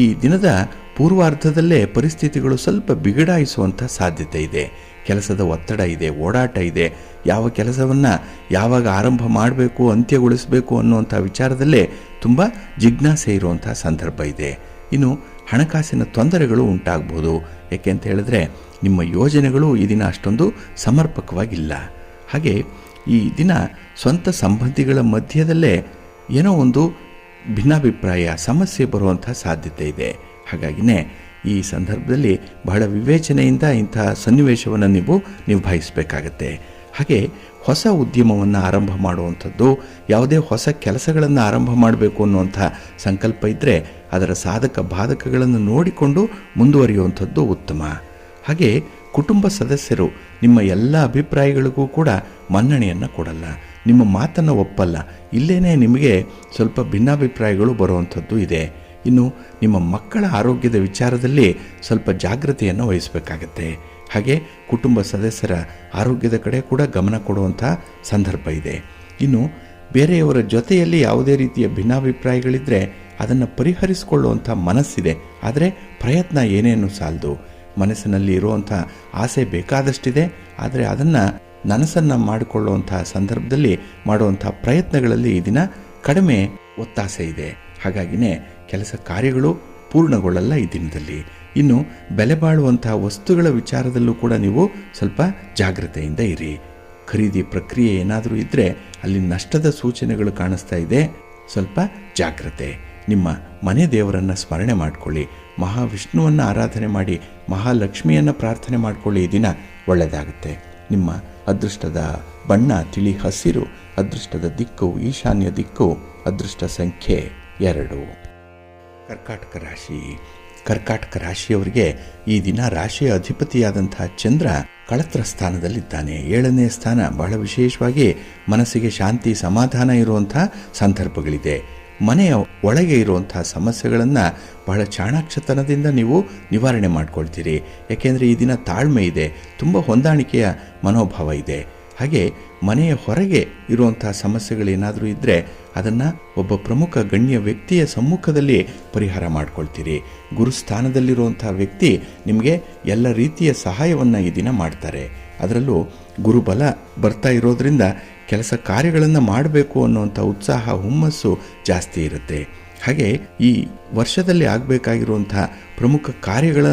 ಈ ದಿನದ ಪೂರ್ವಾರ್ಧದಲ್ಲೇ ಪರಿಸ್ಥಿತಿಗಳು ಸ್ವಲ್ಪ ಬಿಗಡಾಯಿಸುವಂಥ ಸಾಧ್ಯತೆ ಇದೆ. ಕೆಲಸದ ಒತ್ತಡ ಇದೆ, ಓಡಾಟ ಇದೆ. ಯಾವ ಕೆಲಸವನ್ನು ಯಾವಾಗ ಆರಂಭ ಮಾಡಬೇಕು, ಅಂತ್ಯಗೊಳಿಸಬೇಕು ಅನ್ನುವಂಥ ವಿಚಾರದಲ್ಲೇ ತುಂಬ ಜಿಜ್ಞಾಸೆ ಇರುವಂಥ ಸಂದರ್ಭ ಇದೆ. ಇನ್ನು ಹಣಕಾಸಿನ ತೊಂದರೆಗಳು ಉಂಟಾಗ್ಬೋದು. ಏಕೆ ಅಂತ ಹೇಳಿದ್ರೆ ನಿಮ್ಮ ಯೋಜನೆಗಳು ಈ ದಿನ ಅಷ್ಟೊಂದು ಸಮರ್ಪಕವಾಗಿಲ್ಲ. ಹಾಗೆ ಈ ದಿನ ಸ್ವಂತ ಸಂಬಂಧಿಗಳ ಮಧ್ಯದಲ್ಲೇ ಏನೋ ಒಂದು ಭಿನ್ನಾಭಿಪ್ರಾಯ ಸಮಸ್ಯೆ ಬರುವಂಥ ಸಾಧ್ಯತೆ ಇದೆ. ಹಾಗಾಗಿನೇ ಈ ಸಂದರ್ಭದಲ್ಲಿ ಬಹಳ ವಿವೇಚನೆಯಿಂದ ಇಂತಹ ಸನ್ನಿವೇಶವನ್ನು ನೀವು ನಿಭಾಯಿಸಬೇಕಾಗತ್ತೆ. ಹಾಗೆ ಹೊಸ ಉದ್ಯಮವನ್ನು ಆರಂಭ ಮಾಡುವಂಥದ್ದು, ಯಾವುದೇ ಹೊಸ ಕೆಲಸಗಳನ್ನು ಆರಂಭ ಮಾಡಬೇಕು ಅನ್ನುವಂಥ ಸಂಕಲ್ಪ ಇದ್ದರೆ ಅದರ ಸಾಧಕ ಬಾಧಕಗಳನ್ನು ನೋಡಿಕೊಂಡು ಮುಂದುವರಿಯುವಂಥದ್ದು ಉತ್ತಮ. ಹಾಗೆ ಕುಟುಂಬ ಸದಸ್ಯರು ನಿಮ್ಮ ಎಲ್ಲ ಅಭಿಪ್ರಾಯಗಳಿಗೂ ಕೂಡ ಮನ್ನಣೆಯನ್ನು ಕೊಡಲ್ಲ, ನಿಮ್ಮ ಮಾತನ್ನು ಒಪ್ಪಲ್ಲ. ಇಲ್ಲೇನೇ ನಿಮಗೆ ಸ್ವಲ್ಪ ಭಿನ್ನಾಭಿಪ್ರಾಯಗಳು ಬರುವಂಥದ್ದು ಇದೆ. ಇನ್ನು ನಿಮ್ಮ ಮಕ್ಕಳ ಆರೋಗ್ಯದ ವಿಚಾರದಲ್ಲಿ ಸ್ವಲ್ಪ ಜಾಗೃತಿಯನ್ನು ವಹಿಸಬೇಕಾಗತ್ತೆ. ಹಾಗೆ ಕುಟುಂಬ ಸದಸ್ಯರ ಆರೋಗ್ಯದ ಕಡೆ ಕೂಡ ಗಮನ ಕೊಡುವಂಥ ಸಂದರ್ಭ ಇದೆ. ಇನ್ನು ಬೇರೆಯವರ ಜೊತೆಯಲ್ಲಿ ಯಾವುದೇ ರೀತಿಯ ಭಿನ್ನಾಭಿಪ್ರಾಯಗಳಿದ್ದರೆ ಅದನ್ನು ಪರಿಹರಿಸಿಕೊಳ್ಳುವಂಥ ಮನಸ್ಸಿದೆ. ಆದರೆ ಪ್ರಯತ್ನ ಏನೇನು ಸಾಲದು. ಮನಸ್ಸಿನಲ್ಲಿ ಇರುವಂಥ ಆಸೆ ಬೇಕಾದಷ್ಟಿದೆ, ಆದರೆ ಅದನ್ನು ನನಸನ್ನು ಮಾಡಿಕೊಳ್ಳುವಂಥ ಸಂದರ್ಭದಲ್ಲಿ ಮಾಡುವಂಥ ಪ್ರಯತ್ನಗಳಲ್ಲಿ ಈ ದಿನ ಕಡಿಮೆ ಒತ್ತಾಸೆ ಇದೆ. ಹಾಗಾಗಿನೇ ಕೆಲಸ ಕಾರ್ಯಗಳು ಪೂರ್ಣಗೊಳ್ಳಲ್ಲ ಈ ದಿನದಲ್ಲಿ. ಇನ್ನು ಬೆಲೆ ಬಾಳುವಂಥ ವಸ್ತುಗಳ ವಿಚಾರದಲ್ಲೂ ಕೂಡ ನೀವು ಸ್ವಲ್ಪ ಜಾಗ್ರತೆಯಿಂದ ಇರಿ. ಖರೀದಿ ಪ್ರಕ್ರಿಯೆ ಏನಾದರೂ ಇದ್ದರೆ ಅಲ್ಲಿ ನಷ್ಟದ ಸೂಚನೆಗಳು ಕಾಣಿಸ್ತಾ ಇದೆ, ಸ್ವಲ್ಪ ಜಾಗ್ರತೆ. ನಿಮ್ಮ ಮನೆ ದೇವರನ್ನು ಸ್ಮರಣೆ ಮಾಡಿಕೊಳ್ಳಿ, ಮಹಾವಿಷ್ಣುವನ್ನು ಆರಾಧನೆ ಮಾಡಿ, ಮಹಾಲಕ್ಷ್ಮಿಯನ್ನು ಪ್ರಾರ್ಥನೆ ಮಾಡಿಕೊಳ್ಳಿ. ಈ ದಿನ ಒಳ್ಳೆಯದಾಗುತ್ತೆ. ನಿಮ್ಮ ಅದೃಷ್ಟದ ಬಣ್ಣ ತಿಳಿ ಹಸಿರು, ಅದೃಷ್ಟದ ದಿಕ್ಕು ಈಶಾನ್ಯ ದಿಕ್ಕು, ಅದೃಷ್ಟ ಸಂಖ್ಯೆ 2. ಕರ್ಕಾಟಕ ರಾಶಿ. ಕರ್ಕಾಟಕ ರಾಶಿಯವರಿಗೆ ಈ ದಿನ ರಾಶಿಯ ಅಧಿಪತಿಯಾದಂತಹ ಚಂದ್ರ ಕಳತ್ರ ಸ್ಥಾನದಲ್ಲಿದ್ದಾನೆ. 7ನೇ ಸ್ಥಾನ. ಬಹಳ ವಿಶೇಷವಾಗಿ ಮನಸ್ಸಿಗೆ ಶಾಂತಿ ಸಮಾಧಾನ ಇರುವಂಥ ಸಂದರ್ಭಗಳಿದೆ. ಮನೆಯ ಒಳಗೆ ಇರುವಂಥ ಸಮಸ್ಯೆಗಳನ್ನು ಬಹಳ ಚಾಣಾಕ್ಷತನದಿಂದ ನೀವು ನಿವಾರಣೆ ಮಾಡ್ಕೊಳ್ತೀರಿ. ಯಾಕೆಂದರೆ ಈ ದಿನ ತಾಳ್ಮೆ ಇದೆ, ತುಂಬ ಹೊಂದಾಣಿಕೆಯ ಮನೋಭಾವ ಇದೆ. ಹಾಗೆ ಮನೆಯ ಹೊರಗೆ ಇರುವಂಥ ಸಮಸ್ಯೆಗಳೇನಾದರೂ ಇದ್ದರೆ ಅದನ್ನು ಒಬ್ಬ ಪ್ರಮುಖ ಗಣ್ಯ ವ್ಯಕ್ತಿಯ ಸಮ್ಮುಖದಲ್ಲಿ ಪರಿಹಾರ ಮಾಡ್ಕೊಳ್ತೀರಿ. ಗುರುಸ್ಥಾನದಲ್ಲಿರುವಂಥ ವ್ಯಕ್ತಿ ನಿಮಗೆ ಎಲ್ಲ ರೀತಿಯ ಸಹಾಯವನ್ನು ಈ ದಿನ ಮಾಡ್ತಾರೆ. ಅದರಲ್ಲೂ ಗುರುಬಲ ಬರ್ತಾ ಇರೋದ್ರಿಂದ ಕೆಲಸ ಕಾರ್ಯಗಳನ್ನು ಮಾಡಬೇಕು ಅನ್ನುವಂಥ ಉತ್ಸಾಹ ಹುಮ್ಮಸ್ಸು ಜಾಸ್ತಿ ಇರುತ್ತೆ. ಹಾಗೆ ಈ ವರ್ಷದಲ್ಲಿ ಆಗಬೇಕಾಗಿರುವಂಥ ಪ್ರಮುಖ ಕಾರ್ಯಗಳ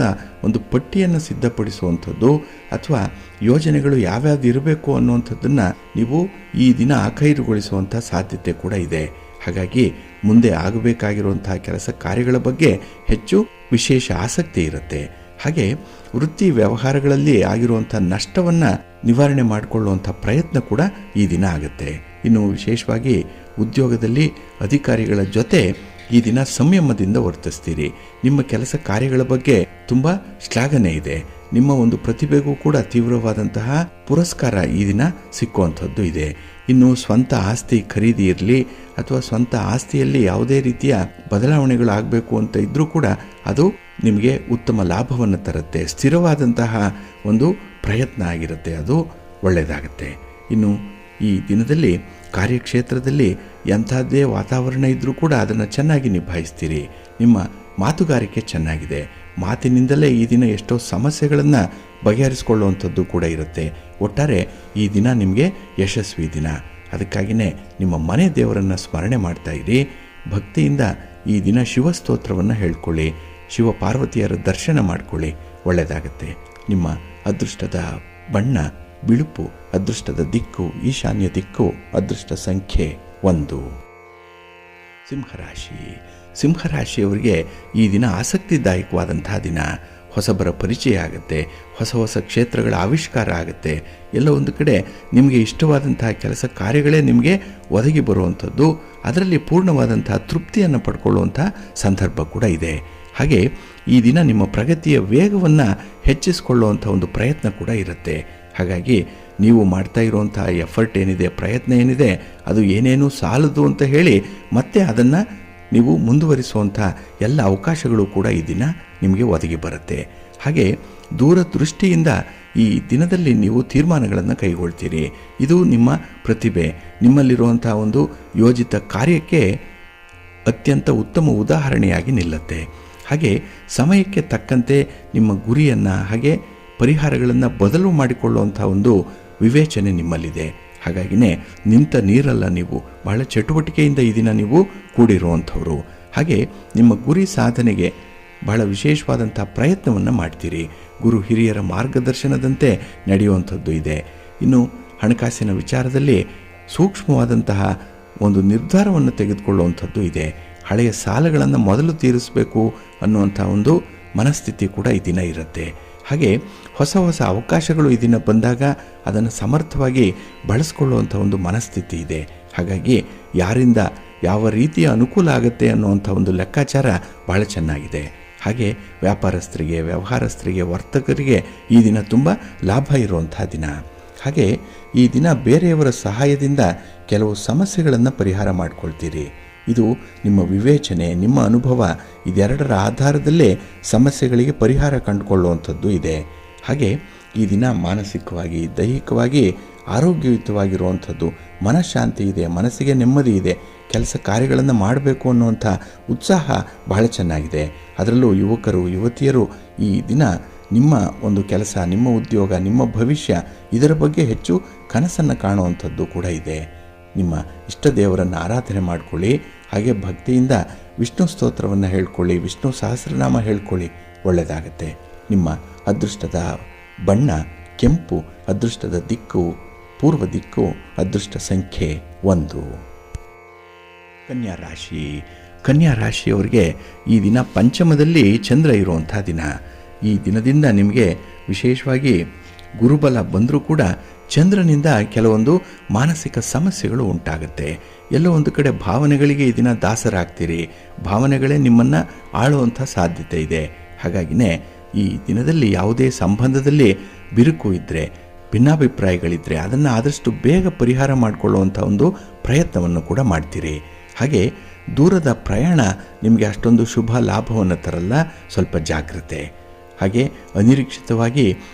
ಒಂದು ಪಟ್ಟಿಯನ್ನು ಸಿದ್ಧಪಡಿಸುವಂಥದ್ದು ಅಥವಾ ಯೋಜನೆಗಳು ಯಾವ್ಯಾವ್ದು ಇರಬೇಕು ಅನ್ನುವಂಥದ್ದನ್ನು ನೀವು ಈ ದಿನ ಆಖೈರುಗೊಳಿಸುವಂಥ ಸಾಧ್ಯತೆ ಕೂಡ ಇದೆ. ಹಾಗಾಗಿ ಮುಂದೆ ಆಗಬೇಕಾಗಿರುವಂಥ ಕೆಲಸ ಕಾರ್ಯಗಳ ಬಗ್ಗೆ ಹೆಚ್ಚು ವಿಶೇಷ ಆಸಕ್ತಿ ಇರುತ್ತೆ. ಹಾಗೆ ವೃತ್ತಿ ವ್ಯವಹಾರಗಳಲ್ಲಿ ಆಗಿರುವಂಥ ನಷ್ಟವನ್ನು ನಿವಾರಣೆ ಮಾಡಿಕೊಳ್ಳುವಂಥ ಪ್ರಯತ್ನ ಕೂಡ ಈ ದಿನ ಆಗುತ್ತೆ. ಇನ್ನು ವಿಶೇಷವಾಗಿ ಉದ್ಯೋಗದಲ್ಲಿ ಅಧಿಕಾರಿಗಳ ಜೊತೆ ಈ ದಿನ ಸಂಯಮದಿಂದ ವರ್ತಿಸ್ತೀರಿ. ನಿಮ್ಮ ಕೆಲಸ ಕಾರ್ಯಗಳ ಬಗ್ಗೆ ತುಂಬ ಶ್ಲಾಘನೆ ಇದೆ. ನಿಮ್ಮ ಒಂದು ಪ್ರತಿಭೆಗೂ ಕೂಡ ತೀವ್ರವಾದಂತಹ ಪುರಸ್ಕಾರ ಈ ದಿನ ಸಿಕ್ಕುವಂಥದ್ದು ಇದೆ. ಇನ್ನು ಸ್ವಂತ ಆಸ್ತಿ ಖರೀದಿ ಇರಲಿ ಅಥವಾ ಸ್ವಂತ ಆಸ್ತಿಯಲ್ಲಿ ಯಾವುದೇ ರೀತಿಯ ಬದಲಾವಣೆಗಳು ಆಗಬೇಕು ಅಂತ ಇದ್ರೂ ಕೂಡ ಅದು ನಿಮಗೆ ಉತ್ತಮ ಲಾಭವನ್ನು ತರುತ್ತೆ. ಸ್ಥಿರವಾದಂತಹ ಒಂದು ಪ್ರಯತ್ನ ಆಗಿರುತ್ತೆ, ಅದು ಒಳ್ಳೆಯದಾಗುತ್ತೆ. ಇನ್ನು ಈ ದಿನದಲ್ಲಿ ಕಾರ್ಯಕ್ಷೇತ್ರದಲ್ಲಿ ಎಂಥದ್ದೇ ವಾತಾವರಣ ಇದ್ದರೂ ಕೂಡ ಅದನ್ನು ಚೆನ್ನಾಗಿ ನಿಭಾಯಿಸ್ತೀರಿ. ನಿಮ್ಮ ಮಾತುಗಾರಿಕೆ ಚೆನ್ನಾಗಿದೆ. ಮಾತಿನಿಂದಲೇ ಈ ದಿನ ಎಷ್ಟೋ ಸಮಸ್ಯೆಗಳನ್ನು ಬಗೆಹರಿಸಿಕೊಳ್ಳುವಂಥದ್ದು ಕೂಡ ಇರುತ್ತೆ. ಒಟ್ಟಾರೆ ಈ ದಿನ ನಿಮಗೆ ಯಶಸ್ವಿ ದಿನ. ಅದಕ್ಕಾಗಿಯೇ ನಿಮ್ಮ ಮನೆ ದೇವರನ್ನು ಸ್ಮರಣೆ ಮಾಡ್ತಾ ಇರಿ. ಭಕ್ತಿಯಿಂದ ಈ ದಿನ ಶಿವಸ್ತೋತ್ರವನ್ನು ಹೇಳ್ಕೊಳ್ಳಿ, ಶಿವ ಪಾರ್ವತಿಯರ ದರ್ಶನ ಮಾಡಿಕೊಳ್ಳಿ, ಒಳ್ಳೆಯದಾಗತ್ತೆ. ನಿಮ್ಮ ಅದೃಷ್ಟದ ಬಣ್ಣ ಬಿಳುಪು, ಅದೃಷ್ಟದ ದಿಕ್ಕು ಈಶಾನ್ಯ ದಿಕ್ಕು, ಅದೃಷ್ಟ ಸಂಖ್ಯೆ 1. ಸಿಂಹರಾಶಿ. ಸಿಂಹರಾಶಿಯವರಿಗೆ ಈ ದಿನ ಆಸಕ್ತಿದಾಯಕವಾದಂತಹ ದಿನ. ಹೊಸಬರ ಪರಿಚಯ ಆಗುತ್ತೆ, ಹೊಸ ಹೊಸ ಕ್ಷೇತ್ರಗಳ ಆವಿಷ್ಕಾರ ಆಗುತ್ತೆ. ಎಲ್ಲ ಒಂದು ಕಡೆ ನಿಮಗೆ ಇಷ್ಟವಾದಂತಹ ಕೆಲಸ ಕಾರ್ಯಗಳೇ ನಿಮಗೆ ಒದಗಿ ಬರುವಂಥದ್ದು, ಅದರಲ್ಲಿ ಪೂರ್ಣವಾದಂತಹ ತೃಪ್ತಿಯನ್ನು ಪಡ್ಕೊಳ್ಳುವಂಥ ಸಂದರ್ಭ ಕೂಡ ಇದೆ. ಹಾಗೆ ಈ ದಿನ ನಿಮ್ಮ ಪ್ರಗತಿಯ ವೇಗವನ್ನು ಹೆಚ್ಚಿಸಿಕೊಳ್ಳುವಂಥ ಒಂದು ಪ್ರಯತ್ನ ಕೂಡ ಇರುತ್ತೆ. ಹಾಗಾಗಿ ನೀವು ಮಾಡ್ತಾ ಇರುವಂಥ ಎಫರ್ಟ್ ಏನಿದೆ, ಪ್ರಯತ್ನ ಏನಿದೆ, ಅದು ಏನೇನೂ ಸಾಲದು ಅಂತ ಹೇಳಿ ಮತ್ತೆ ಅದನ್ನು ನೀವು ಮುಂದುವರಿಸುವಂಥ ಎಲ್ಲ ಅವಕಾಶಗಳು ಕೂಡ ಈ ದಿನ ನಿಮಗೆ ಒದಗಿ ಬರುತ್ತೆ. ಹಾಗೆ ದೂರದೃಷ್ಟಿಯಿಂದ ಈ ದಿನದಲ್ಲಿ ನೀವು ತೀರ್ಮಾನಗಳನ್ನು ಕೈಗೊಳ್ತೀರಿ. ಇದು ನಿಮ್ಮ ಪ್ರತಿಭೆ, ನಿಮ್ಮಲ್ಲಿರುವಂಥ ಒಂದು ಯೋಜಿತ ಕಾರ್ಯಕ್ಕೆ ಅತ್ಯಂತ ಉತ್ತಮ ಉದಾಹರಣೆಯಾಗಿ ನಿಲ್ಲುತ್ತೆ. ಹಾಗೆ ಸಮಯಕ್ಕೆ ತಕ್ಕಂತೆ ನಿಮ್ಮ ಗುರಿಯನ್ನು ಹಾಗೆ ಪರಿಹಾರಗಳನ್ನು ಬದಲು ಮಾಡಿಕೊಳ್ಳುವಂಥ ಒಂದು ವಿವೇಚನೆ ನಿಮ್ಮಲ್ಲಿದೆ. ಹಾಗಾಗಿನೇ ನಿಂತ ನೀರಲ್ಲ, ನೀವು ಬಹಳ ಚಟುವಟಿಕೆಯಿಂದ ಈ ದಿನ ನೀವು ಕೂಡಿರುವಂಥವ್ರು. ಹಾಗೆ ನಿಮ್ಮ ಗುರಿ ಸಾಧನೆಗೆ ಬಹಳ ವಿಶೇಷವಾದಂಥ ಪ್ರಯತ್ನವನ್ನು ಮಾಡ್ತೀರಿ. ಗುರು ಹಿರಿಯರ ಮಾರ್ಗದರ್ಶನದಂತೆ ನಡೆಯುವಂಥದ್ದು ಇದೆ. ಇನ್ನು ಹಣಕಾಸಿನ ವಿಚಾರದಲ್ಲಿ ಸೂಕ್ಷ್ಮವಾದಂತಹ ಒಂದು ನಿರ್ಧಾರವನ್ನು ತೆಗೆದುಕೊಳ್ಳುವಂಥದ್ದು ಇದೆ. ಹಳೆಯ ಸಾಲಗಳನ್ನು ಮೊದಲು ತೀರಿಸಬೇಕು ಅನ್ನುವಂಥ ಒಂದು ಮನಸ್ಥಿತಿ ಕೂಡ ಈ ದಿನ ಇರುತ್ತೆ. ಹಾಗೆ ಹೊಸ ಹೊಸ ಅವಕಾಶಗಳು ಈ ದಿನ ಬಂದಾಗ ಅದನ್ನು ಸಮರ್ಥವಾಗಿ ಬಳಸ್ಕೊಳ್ಳುವಂಥ ಒಂದು ಮನಸ್ಥಿತಿ ಇದೆ. ಹಾಗಾಗಿ ಯಾರಿಂದ ಯಾವ ರೀತಿಯ ಅನುಕೂಲ ಆಗುತ್ತೆ ಅನ್ನುವಂಥ ಒಂದು ಲೆಕ್ಕಾಚಾರ ಭಾಳ ಚೆನ್ನಾಗಿದೆ. ಹಾಗೆ ವ್ಯಾಪಾರಸ್ಥರಿಗೆ, ವ್ಯವಹಾರಸ್ಥರಿಗೆ, ವರ್ತಕರಿಗೆ ಈ ದಿನ ತುಂಬ ಲಾಭ ಇರುವಂಥ ದಿನ. ಹಾಗೆ ಈ ದಿನ ಬೇರೆಯವರ ಸಹಾಯದಿಂದ ಕೆಲವು ಸಮಸ್ಯೆಗಳನ್ನು ಪರಿಹಾರ ಮಾಡಿಕೊಳ್ತೀರಿ. ಇದು ನಿಮ್ಮ ವಿವೇಚನೆ, ನಿಮ್ಮ ಅನುಭವ, ಇದೆರಡರ ಆಧಾರದಲ್ಲೇ ಸಮಸ್ಯೆಗಳಿಗೆ ಪರಿಹಾರ ಕಂಡುಕೊಳ್ಳುವಂಥದ್ದು ಇದೆ. ಹಾಗೆ ಈ ದಿನ ಮಾನಸಿಕವಾಗಿ, ದೈಹಿಕವಾಗಿ ಆರೋಗ್ಯಯುತವಾಗಿರುವಂಥದ್ದು, ಮನಃಶಾಂತಿ ಇದೆ, ಮನಸ್ಸಿಗೆ ನೆಮ್ಮದಿ ಇದೆ, ಕೆಲಸ ಕಾರ್ಯಗಳನ್ನು ಮಾಡಬೇಕು ಅನ್ನುವಂಥ ಉತ್ಸಾಹ ಬಹಳ ಚೆನ್ನಾಗಿದೆ. ಅದರಲ್ಲೂ ಯುವಕರು ಯುವತಿಯರು ಈ ದಿನ ನಿಮ್ಮ ಒಂದು ಕೆಲಸ, ನಿಮ್ಮ ಉದ್ಯೋಗ, ನಿಮ್ಮ ಭವಿಷ್ಯ ಇದರ ಬಗ್ಗೆ ಹೆಚ್ಚು ಕನಸನ್ನು ಕಾಣುವಂಥದ್ದು ಕೂಡ ಇದೆ. ನಿಮ್ಮ ಇಷ್ಟ ದೇವರನ್ನು ಆರಾಧನೆ ಮಾಡಿಕೊಳ್ಳಿ. ಹಾಗೆ ಭಕ್ತಿಯಿಂದ ವಿಷ್ಣು ಸ್ತೋತ್ರವನ್ನು ಹೇಳ್ಕೊಳ್ಳಿ, ವಿಷ್ಣು ಸಹಸ್ರನಾಮ ಹೇಳ್ಕೊಳ್ಳಿ, ಒಳ್ಳೆಯದಾಗತ್ತೆ. ನಿಮ್ಮ ಅದೃಷ್ಟದ ಬಣ್ಣ ಕೆಂಪು, ಅದೃಷ್ಟದ ದಿಕ್ಕು ಪೂರ್ವ ದಿಕ್ಕು, ಅದೃಷ್ಟ ಸಂಖ್ಯೆ 1. ಕನ್ಯಾ ರಾಶಿ. ಕನ್ಯಾ ರಾಶಿಯವರಿಗೆ ಈ ದಿನ ಪಂಚಮದಲ್ಲಿ ಚಂದ್ರ ಇರುವಂಥ ದಿನ. ಈ ದಿನದಿಂದ ನಿಮಗೆ ವಿಶೇಷವಾಗಿ ಗುರುಬಲ ಬಂದರೂ ಕೂಡ ಚಂದ್ರನಿಂದ ಕೆಲವೊಂದು ಮಾನಸಿಕ ಸಮಸ್ಯೆಗಳು ಉಂಟಾಗುತ್ತೆ. ಎಲ್ಲೋ ಒಂದು ಕಡೆ ಭಾವನೆಗಳಿಗೆ ಈ ದಿನ ದಾಸರಾಗ್ತೀರಿ, ಭಾವನೆಗಳೇ ನಿಮ್ಮನ್ನು ಆಳುವಂಥ ಸಾಧ್ಯತೆ ಇದೆ. ಹಾಗಾಗಿನೇ ಈ ದಿನದಲ್ಲಿ ಯಾವುದೇ ಸಂಬಂಧದಲ್ಲಿ ಬಿರುಕು ಇದ್ದರೆ, ಭಿನ್ನಾಭಿಪ್ರಾಯಗಳಿದ್ದರೆ ಅದನ್ನು ಆದಷ್ಟು ಬೇಗ ಪರಿಹಾರ ಮಾಡಿಕೊಳ್ಳುವಂಥ ಒಂದು ಪ್ರಯತ್ನವನ್ನು ಕೂಡ ಮಾಡ್ತೀರಿ. ಹಾಗೆ ದೂರದ ಪ್ರಯಾಣ ನಿಮಗೆ ಅಷ್ಟೊಂದು ಶುಭ ಲಾಭವನ್ನು ತರಲ್ಲ, ಸ್ವಲ್ಪ ಜಾಗ್ರತೆ. ಹಾಗೆ ಅನಿರೀಕ್ಷಿತವಾಗಿ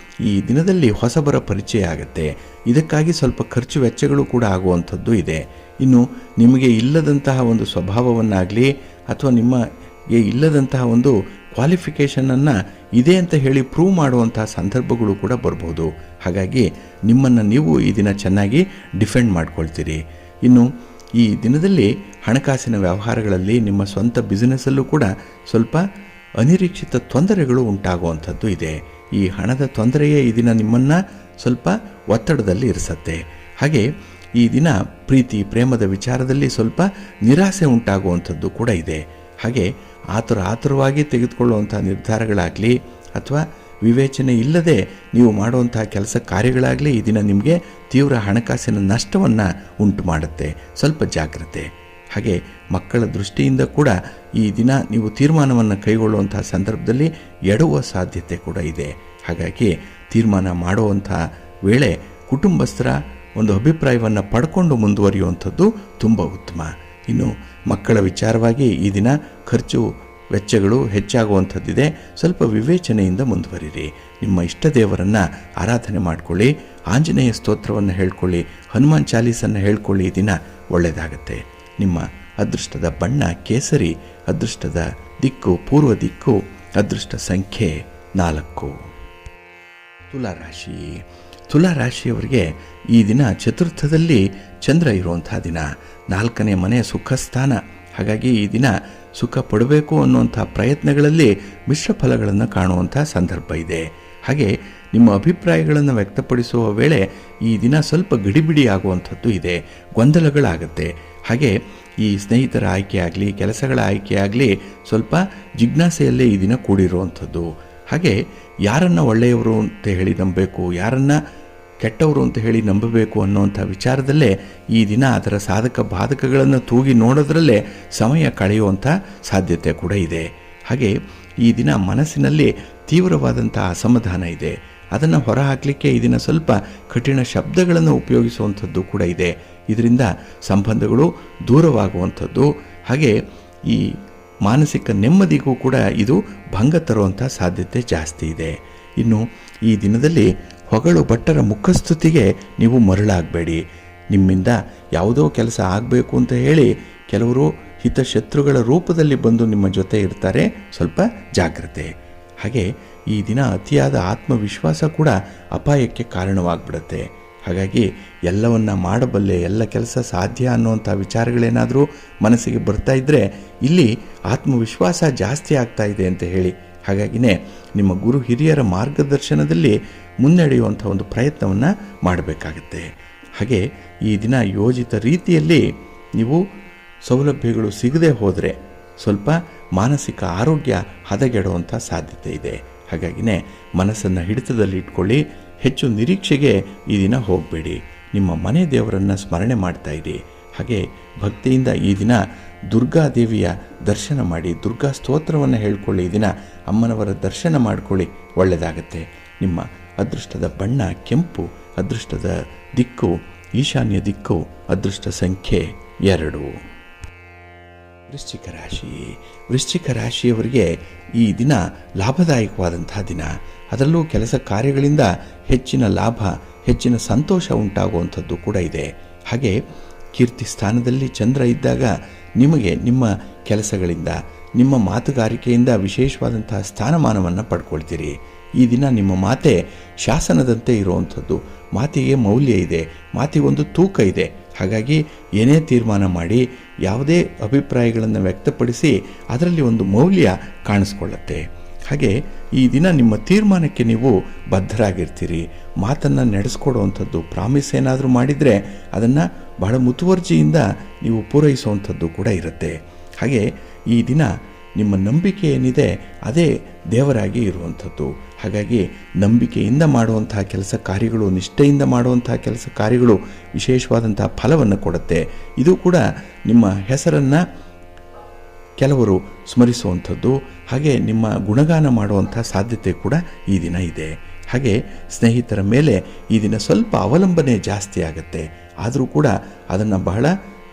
ಈ ದಿನದಲ್ಲಿ ಹೊಸಬರ ಪರಿಚಯ ಆಗುತ್ತೆ. ಇದಕ್ಕಾಗಿ ಸ್ವಲ್ಪ ಖರ್ಚು ವೆಚ್ಚಗಳು ಕೂಡ ಆಗುವಂಥದ್ದು ಇದೆ. ಇನ್ನು ನಿಮಗೆ ಇಲ್ಲದಂತಹ ಒಂದು ಸ್ವಭಾವವನ್ನಾಗಲಿ ಅಥವಾ ನಿಮಗೆ ಇಲ್ಲದಂತಹ ಒಂದು ಕ್ವಾಲಿಫಿಕೇಷನನ್ನು ಇದೆ ಅಂತ ಹೇಳಿ ಪ್ರೂವ್ ಮಾಡುವಂತಹ ಸಂದರ್ಭಗಳು ಕೂಡ ಬರ್ಬೋದು. ಹಾಗಾಗಿ ನಿಮ್ಮನ್ನು ನೀವು ಈ ದಿನ ಚೆನ್ನಾಗಿ ಡಿಫೆಂಡ್ ಮಾಡ್ಕೊಳ್ತೀರಿ. ಇನ್ನು ಈ ದಿನದಲ್ಲಿ ಹಣಕಾಸಿನ ವ್ಯವಹಾರಗಳಲ್ಲಿ, ನಿಮ್ಮ ಸ್ವಂತ ಬಿಸ್ನೆಸ್ಸಲ್ಲೂ ಕೂಡ ಸ್ವಲ್ಪ ಅನಿರೀಕ್ಷಿತ ತೊಂದರೆಗಳು ಉಂಟಾಗುವಂಥದ್ದು ಇದೆ. ಈ ಹಣದ ತೊಂದರೆಯೇ ಈ ದಿನ ನಿಮ್ಮನ್ನು ಸ್ವಲ್ಪ ಒತ್ತಡದಲ್ಲಿ ಇರಿಸತ್ತೆ. ಹಾಗೆ ಈ ದಿನ ಪ್ರೀತಿ ಪ್ರೇಮದ ವಿಚಾರದಲ್ಲಿ ಸ್ವಲ್ಪ ನಿರಾಸೆ ಉಂಟಾಗುವಂಥದ್ದು ಕೂಡ ಇದೆ. ಹಾಗೆ ಆತುರವಾಗಿ ತೆಗೆದುಕೊಳ್ಳುವಂಥ ನಿರ್ಧಾರಗಳಾಗಲಿ ಅಥವಾ ವಿವೇಚನೆ ಇಲ್ಲದೆ ನೀವು ಮಾಡುವಂಥ ಕೆಲಸ ಕಾರ್ಯಗಳಾಗಲಿ ಈ ದಿನ ನಿಮಗೆ ತೀವ್ರ ಹಣಕಾಸಿನ ನಷ್ಟವನ್ನು ಉಂಟು ಮಾಡುತ್ತೆ. ಸ್ವಲ್ಪ ಜಾಗ್ರತೆ. ಹಾಗೆ ಮಕ್ಕಳ ದೃಷ್ಟಿಯಿಂದ ಕೂಡ ಈ ದಿನ ನೀವು ತೀರ್ಮಾನವನ್ನು ಕೈಗೊಳ್ಳುವಂಥ ಸಂದರ್ಭದಲ್ಲಿ ಎಡುವ ಸಾಧ್ಯತೆ ಕೂಡ ಇದೆ. ಹಾಗಾಗಿ ತೀರ್ಮಾನ ಮಾಡುವಂಥ ವೇಳೆ ಕುಟುಂಬಸ್ಥರ ಒಂದು ಅಭಿಪ್ರಾಯವನ್ನು ಪಡ್ಕೊಂಡು ಮುಂದುವರಿಯುವಂಥದ್ದು ತುಂಬ ಉತ್ತಮ. ಇನ್ನು ಮಕ್ಕಳ ವಿಚಾರವಾಗಿ ಈ ದಿನ ಖರ್ಚು ವೆಚ್ಚಗಳು ಹೆಚ್ಚಾಗುವಂಥದ್ದಿದೆ. ಸ್ವಲ್ಪ ವಿವೇಚನೆಯಿಂದ ಮುಂದುವರಿರಿ. ನಿಮ್ಮ ಇಷ್ಟ ದೇವರನ್ನು ಆರಾಧನೆ ಮಾಡಿಕೊಳ್ಳಿ, ಆಂಜನೇಯ ಸ್ತೋತ್ರವನ್ನು ಹೇಳ್ಕೊಳ್ಳಿ, ಹನುಮಾನ್ ಚಾಲೀಸನ್ನು ಹೇಳ್ಕೊಳ್ಳಿ. ಈ ದಿನ ಒಳ್ಳೆಯದಾಗತ್ತೆ. ನಿಮ್ಮ ಅದೃಷ್ಟದ ಬಣ್ಣ ಕೇಸರಿ, ಅದೃಷ್ಟದ ದಿಕ್ಕು ಪೂರ್ವ ದಿಕ್ಕು, ಅದೃಷ್ಟ ಸಂಖ್ಯೆ 4. ತುಲಾರಾಶಿ. ತುಲಾರಾಶಿಯವರಿಗೆ ಈ ದಿನ ಚತುರ್ಥದಲ್ಲಿ ಚಂದ್ರ ಇರುವಂಥ ದಿನ, 4ನೇ ಮನೆ ಸುಖಸ್ಥಾನ. ಹಾಗಾಗಿ ಈ ದಿನ ಸುಖ ಪಡಬೇಕು ಅನ್ನುವಂಥ ಪ್ರಯತ್ನಗಳಲ್ಲಿ ಮಿಶ್ರ ಫಲಗಳನ್ನು ಕಾಣುವಂಥ ಸಂದರ್ಭ ಇದೆ. ಹಾಗೆ ನಿಮ್ಮ ಅಭಿಪ್ರಾಯಗಳನ್ನು ವ್ಯಕ್ತಪಡಿಸುವ ವೇಳೆ ಈ ದಿನ ಸ್ವಲ್ಪ ಗಡಿಬಿಡಿ ಆಗುವಂಥದ್ದು ಇದೆ, ಗೊಂದಲಗಳಾಗುತ್ತೆ. ಹಾಗೆ ಈ ಸ್ನೇಹಿತರ ಆಯ್ಕೆಯಾಗಲಿ, ಕೆಲಸಗಳ ಆಯ್ಕೆಯಾಗಲಿ ಸ್ವಲ್ಪ ಜಿಜ್ಞಾಸೆಯಲ್ಲೇ ಈ ದಿನ ಕೂಡಿರುವಂಥದ್ದು. ಹಾಗೆ ಯಾರನ್ನು ಒಳ್ಳೆಯವರು ಅಂತ ಹೇಳಿ ನಂಬಬೇಕು, ಯಾರನ್ನು ಕೆಟ್ಟವರು ಅಂತ ಹೇಳಿ ನಂಬಬೇಕು ಅನ್ನುವಂಥ ವಿಚಾರದಲ್ಲೇ ಈ ದಿನ ಅದರ ಸಾಧಕ ಬಾಧಕಗಳನ್ನು ತೂಗಿ ನೋಡೋದ್ರಲ್ಲೇ ಸಮಯ ಕಳೆಯುವಂಥ ಸಾಧ್ಯತೆ ಕೂಡ ಇದೆ. ಹಾಗೆ ಈ ದಿನ ಮನಸ್ಸಿನಲ್ಲಿ ತೀವ್ರವಾದಂಥ ಅಸಮಾಧಾನ ಇದೆ. ಅದನ್ನು ಹೊರಹಾಕಲಿಕ್ಕೆ ಈ ದಿನ ಸ್ವಲ್ಪ ಕಠಿಣ ಶಬ್ದಗಳನ್ನು ಉಪಯೋಗಿಸುವಂಥದ್ದು ಕೂಡ ಇದೆ. ಇದರಿಂದ ಸಂಬಂಧಗಳು ದೂರವಾಗುವಂಥದ್ದು, ಹಾಗೆ ಈ ಮಾನಸಿಕ ನೆಮ್ಮದಿಗೂ ಕೂಡ ಇದು ಭಂಗ ತರುವಂಥ ಸಾಧ್ಯತೆ ಜಾಸ್ತಿ ಇದೆ. ಇನ್ನು ಈ ದಿನದಲ್ಲಿ ಹೊಗಳು ಭಟ್ಟರ ಮುಖಸ್ತುತಿಗೆ ನೀವು ಮರಳಾಗಬೇಡಿ. ನಿಮ್ಮಿಂದ ಯಾವುದೋ ಕೆಲಸ ಆಗಬೇಕು ಅಂತ ಹೇಳಿ ಕೆಲವರು ಹಿತಶತ್ರುಗಳ ರೂಪದಲ್ಲಿ ಬಂದು ನಿಮ್ಮ ಜೊತೆ ಇರ್ತಾರೆ, ಸ್ವಲ್ಪ ಜಾಗ್ರತೆ. ಹಾಗೆ ಈ ದಿನ ಅತಿಯಾದ ಆತ್ಮವಿಶ್ವಾಸ ಕೂಡ ಅಪಾಯಕ್ಕೆ ಕಾರಣವಾಗ್ಬಿಡುತ್ತೆ. ಹಾಗಾಗಿ ಎಲ್ಲವನ್ನ ಮಾಡಬಲ್ಲೆ, ಎಲ್ಲ ಕೆಲಸ ಸಾಧ್ಯ ಅನ್ನುವಂಥ ವಿಚಾರಗಳೇನಾದರೂ ಮನಸ್ಸಿಗೆ ಬರ್ತಾ ಇದ್ದರೆ ಇಲ್ಲಿ ಆತ್ಮವಿಶ್ವಾಸ ಜಾಸ್ತಿ ಆಗ್ತಾ ಇದೆ ಅಂತ ಹೇಳಿ. ಹಾಗಾಗಿನೇ ನಿಮ್ಮ ಗುರು ಹಿರಿಯರ ಮಾರ್ಗದರ್ಶನದಲ್ಲಿ ಮುನ್ನಡೆಯುವಂಥ ಒಂದು ಪ್ರಯತ್ನವನ್ನು ಮಾಡಬೇಕಾಗತ್ತೆ. ಹಾಗೆ ಈ ದಿನ ಯೋಜಿತ ರೀತಿಯಲ್ಲಿ ನೀವು ಸೌಲಭ್ಯಗಳು ಸಿಗದೆ ಹೋದರೆ ಸ್ವಲ್ಪ ಮಾನಸಿಕ ಆರೋಗ್ಯ ಹದಗೆಡುವಂಥ ಸಾಧ್ಯತೆ ಇದೆ. ಹಾಗಾಗಿನೇ ಮನಸ್ಸನ್ನು ಹಿಡಿತದಲ್ಲಿ ಇಟ್ಕೊಳ್ಳಿ. ಹೆಚ್ಚು ನಿರೀಕ್ಷೆಗೆ ಈ ದಿನ ಹೋಗಬೇಡಿ. ನಿಮ್ಮ ಮನೆ ದೇವರನ್ನು ಸ್ಮರಣೆ ಮಾಡ್ತಾ ಇರಿ. ಹಾಗೆ ಭಕ್ತಿಯಿಂದ ಈ ದಿನ ದುರ್ಗಾದೇವಿಯ ದರ್ಶನ ಮಾಡಿ, ದುರ್ಗಾ ಸ್ತೋತ್ರವನ್ನು ಹೇಳ್ಕೊಳ್ಳಿ. ಈ ದಿನ ಅಮ್ಮನವರ ದರ್ಶನ ಮಾಡಿಕೊಳ್ಳಿ, ಒಳ್ಳೆಯದಾಗತ್ತೆ. ನಿಮ್ಮ ಅದೃಷ್ಟದ ಬಣ್ಣ ಕೆಂಪು, ಅದೃಷ್ಟದ ದಿಕ್ಕು ಈಶಾನ್ಯ ದಿಕ್ಕು, ಅದೃಷ್ಟ ಸಂಖ್ಯೆ 2. ವೃಶ್ಚಿಕ ರಾಶಿ. ವೃಶ್ಚಿಕ ರಾಶಿಯವರಿಗೆ ಈ ದಿನ ಲಾಭದಾಯಕವಾದಂತಹ ದಿನ. ಅದರಲ್ಲೂ ಕೆಲಸ ಕಾರ್ಯಗಳಿಂದ ಹೆಚ್ಚಿನ ಲಾಭ, ಹೆಚ್ಚಿನ ಸಂತೋಷ ಉಂಟಾಗುವಂಥದ್ದು ಕೂಡ ಇದೆ. ಹಾಗೆ ಕೀರ್ತಿ ಸ್ಥಾನದಲ್ಲಿ ಚಂದ್ರ ಇದ್ದಾಗ ನಿಮಗೆ ನಿಮ್ಮ ಕೆಲಸಗಳಿಂದ, ನಿಮ್ಮ ಮಾತುಗಾರಿಕೆಯಿಂದ ವಿಶೇಷವಾದಂತಹ ಸ್ಥಾನಮಾನವನ್ನು ಪಡ್ಕೊಳ್ತೀರಿ. ಈ ದಿನ ನಿಮ್ಮ ಮಾತೆ ಶಾಸನದಂತೆ ಇರುವಂಥದ್ದು. ಮಾತಿಗೆ ಮೌಲ್ಯ ಇದೆ, ಮಾತಿಗೊಂದು ತೂಕ ಇದೆ. ಹಾಗಾಗಿ ಏನೇ ತೀರ್ಮಾನ ಮಾಡಿ, ಯಾವುದೇ ಅಭಿಪ್ರಾಯಗಳನ್ನು ವ್ಯಕ್ತಪಡಿಸಿ ಅದರಲ್ಲಿ ಒಂದು ಮೌಲ್ಯ ಕಾಣಿಸ್ಕೊಳ್ಳುತ್ತೆ. ಹಾಗೆ ಈ ದಿನ ನಿಮ್ಮ ತೀರ್ಮಾನಕ್ಕೆ ನೀವು ಬದ್ಧರಾಗಿರ್ತೀರಿ. ಮಾತನ್ನು ನಡೆಸ್ಕೊಡುವಂಥದ್ದು, ಪ್ರಾಮಿಸ್ ಏನಾದರೂ ಮಾಡಿದರೆ ಅದನ್ನು ಬಹಳ ಮುತುವರ್ಜಿಯಿಂದ ನೀವು ಪೂರೈಸುವಂಥದ್ದು ಕೂಡ ಇರುತ್ತೆ. ಹಾಗೆ ಈ ದಿನ ನಿಮ್ಮ ನಂಬಿಕೆ ಏನಿದೆ ಅದೇ ದೇವರಾಗಿ ಇರುವಂಥದ್ದು. ಹಾಗಾಗಿ ನಂಬಿಕೆಯಿಂದ ಮಾಡುವಂತಹ ಕೆಲಸ ಕಾರ್ಯಗಳು, ನಿಷ್ಠೆಯಿಂದ ಮಾಡುವಂತಹ ಕೆಲಸ ಕಾರ್ಯಗಳು ವಿಶೇಷವಾದಂತಹ ಫಲವನ್ನು ಕೊಡುತ್ತೆ. ಇದು ಕೂಡ ನಿಮ್ಮ ಹೆಸರನ್ನು ಕೆಲವರು ಸ್ಮರಿಸುವಂಥದ್ದು, ಹಾಗೆ ನಿಮ್ಮ ಗುಣಗಾನ ಮಾಡುವಂಥ ಸಾಧ್ಯತೆ ಕೂಡ ಈ ದಿನ ಇದೆ. ಹಾಗೆ ಸ್ನೇಹಿತರ ಮೇಲೆ ಈ ದಿನ ಸ್ವಲ್ಪ ಅವಲಂಬನೆ ಜಾಸ್ತಿ ಆಗುತ್ತೆ. ಆದರೂ ಕೂಡ ಅದನ್ನು ಬಹಳ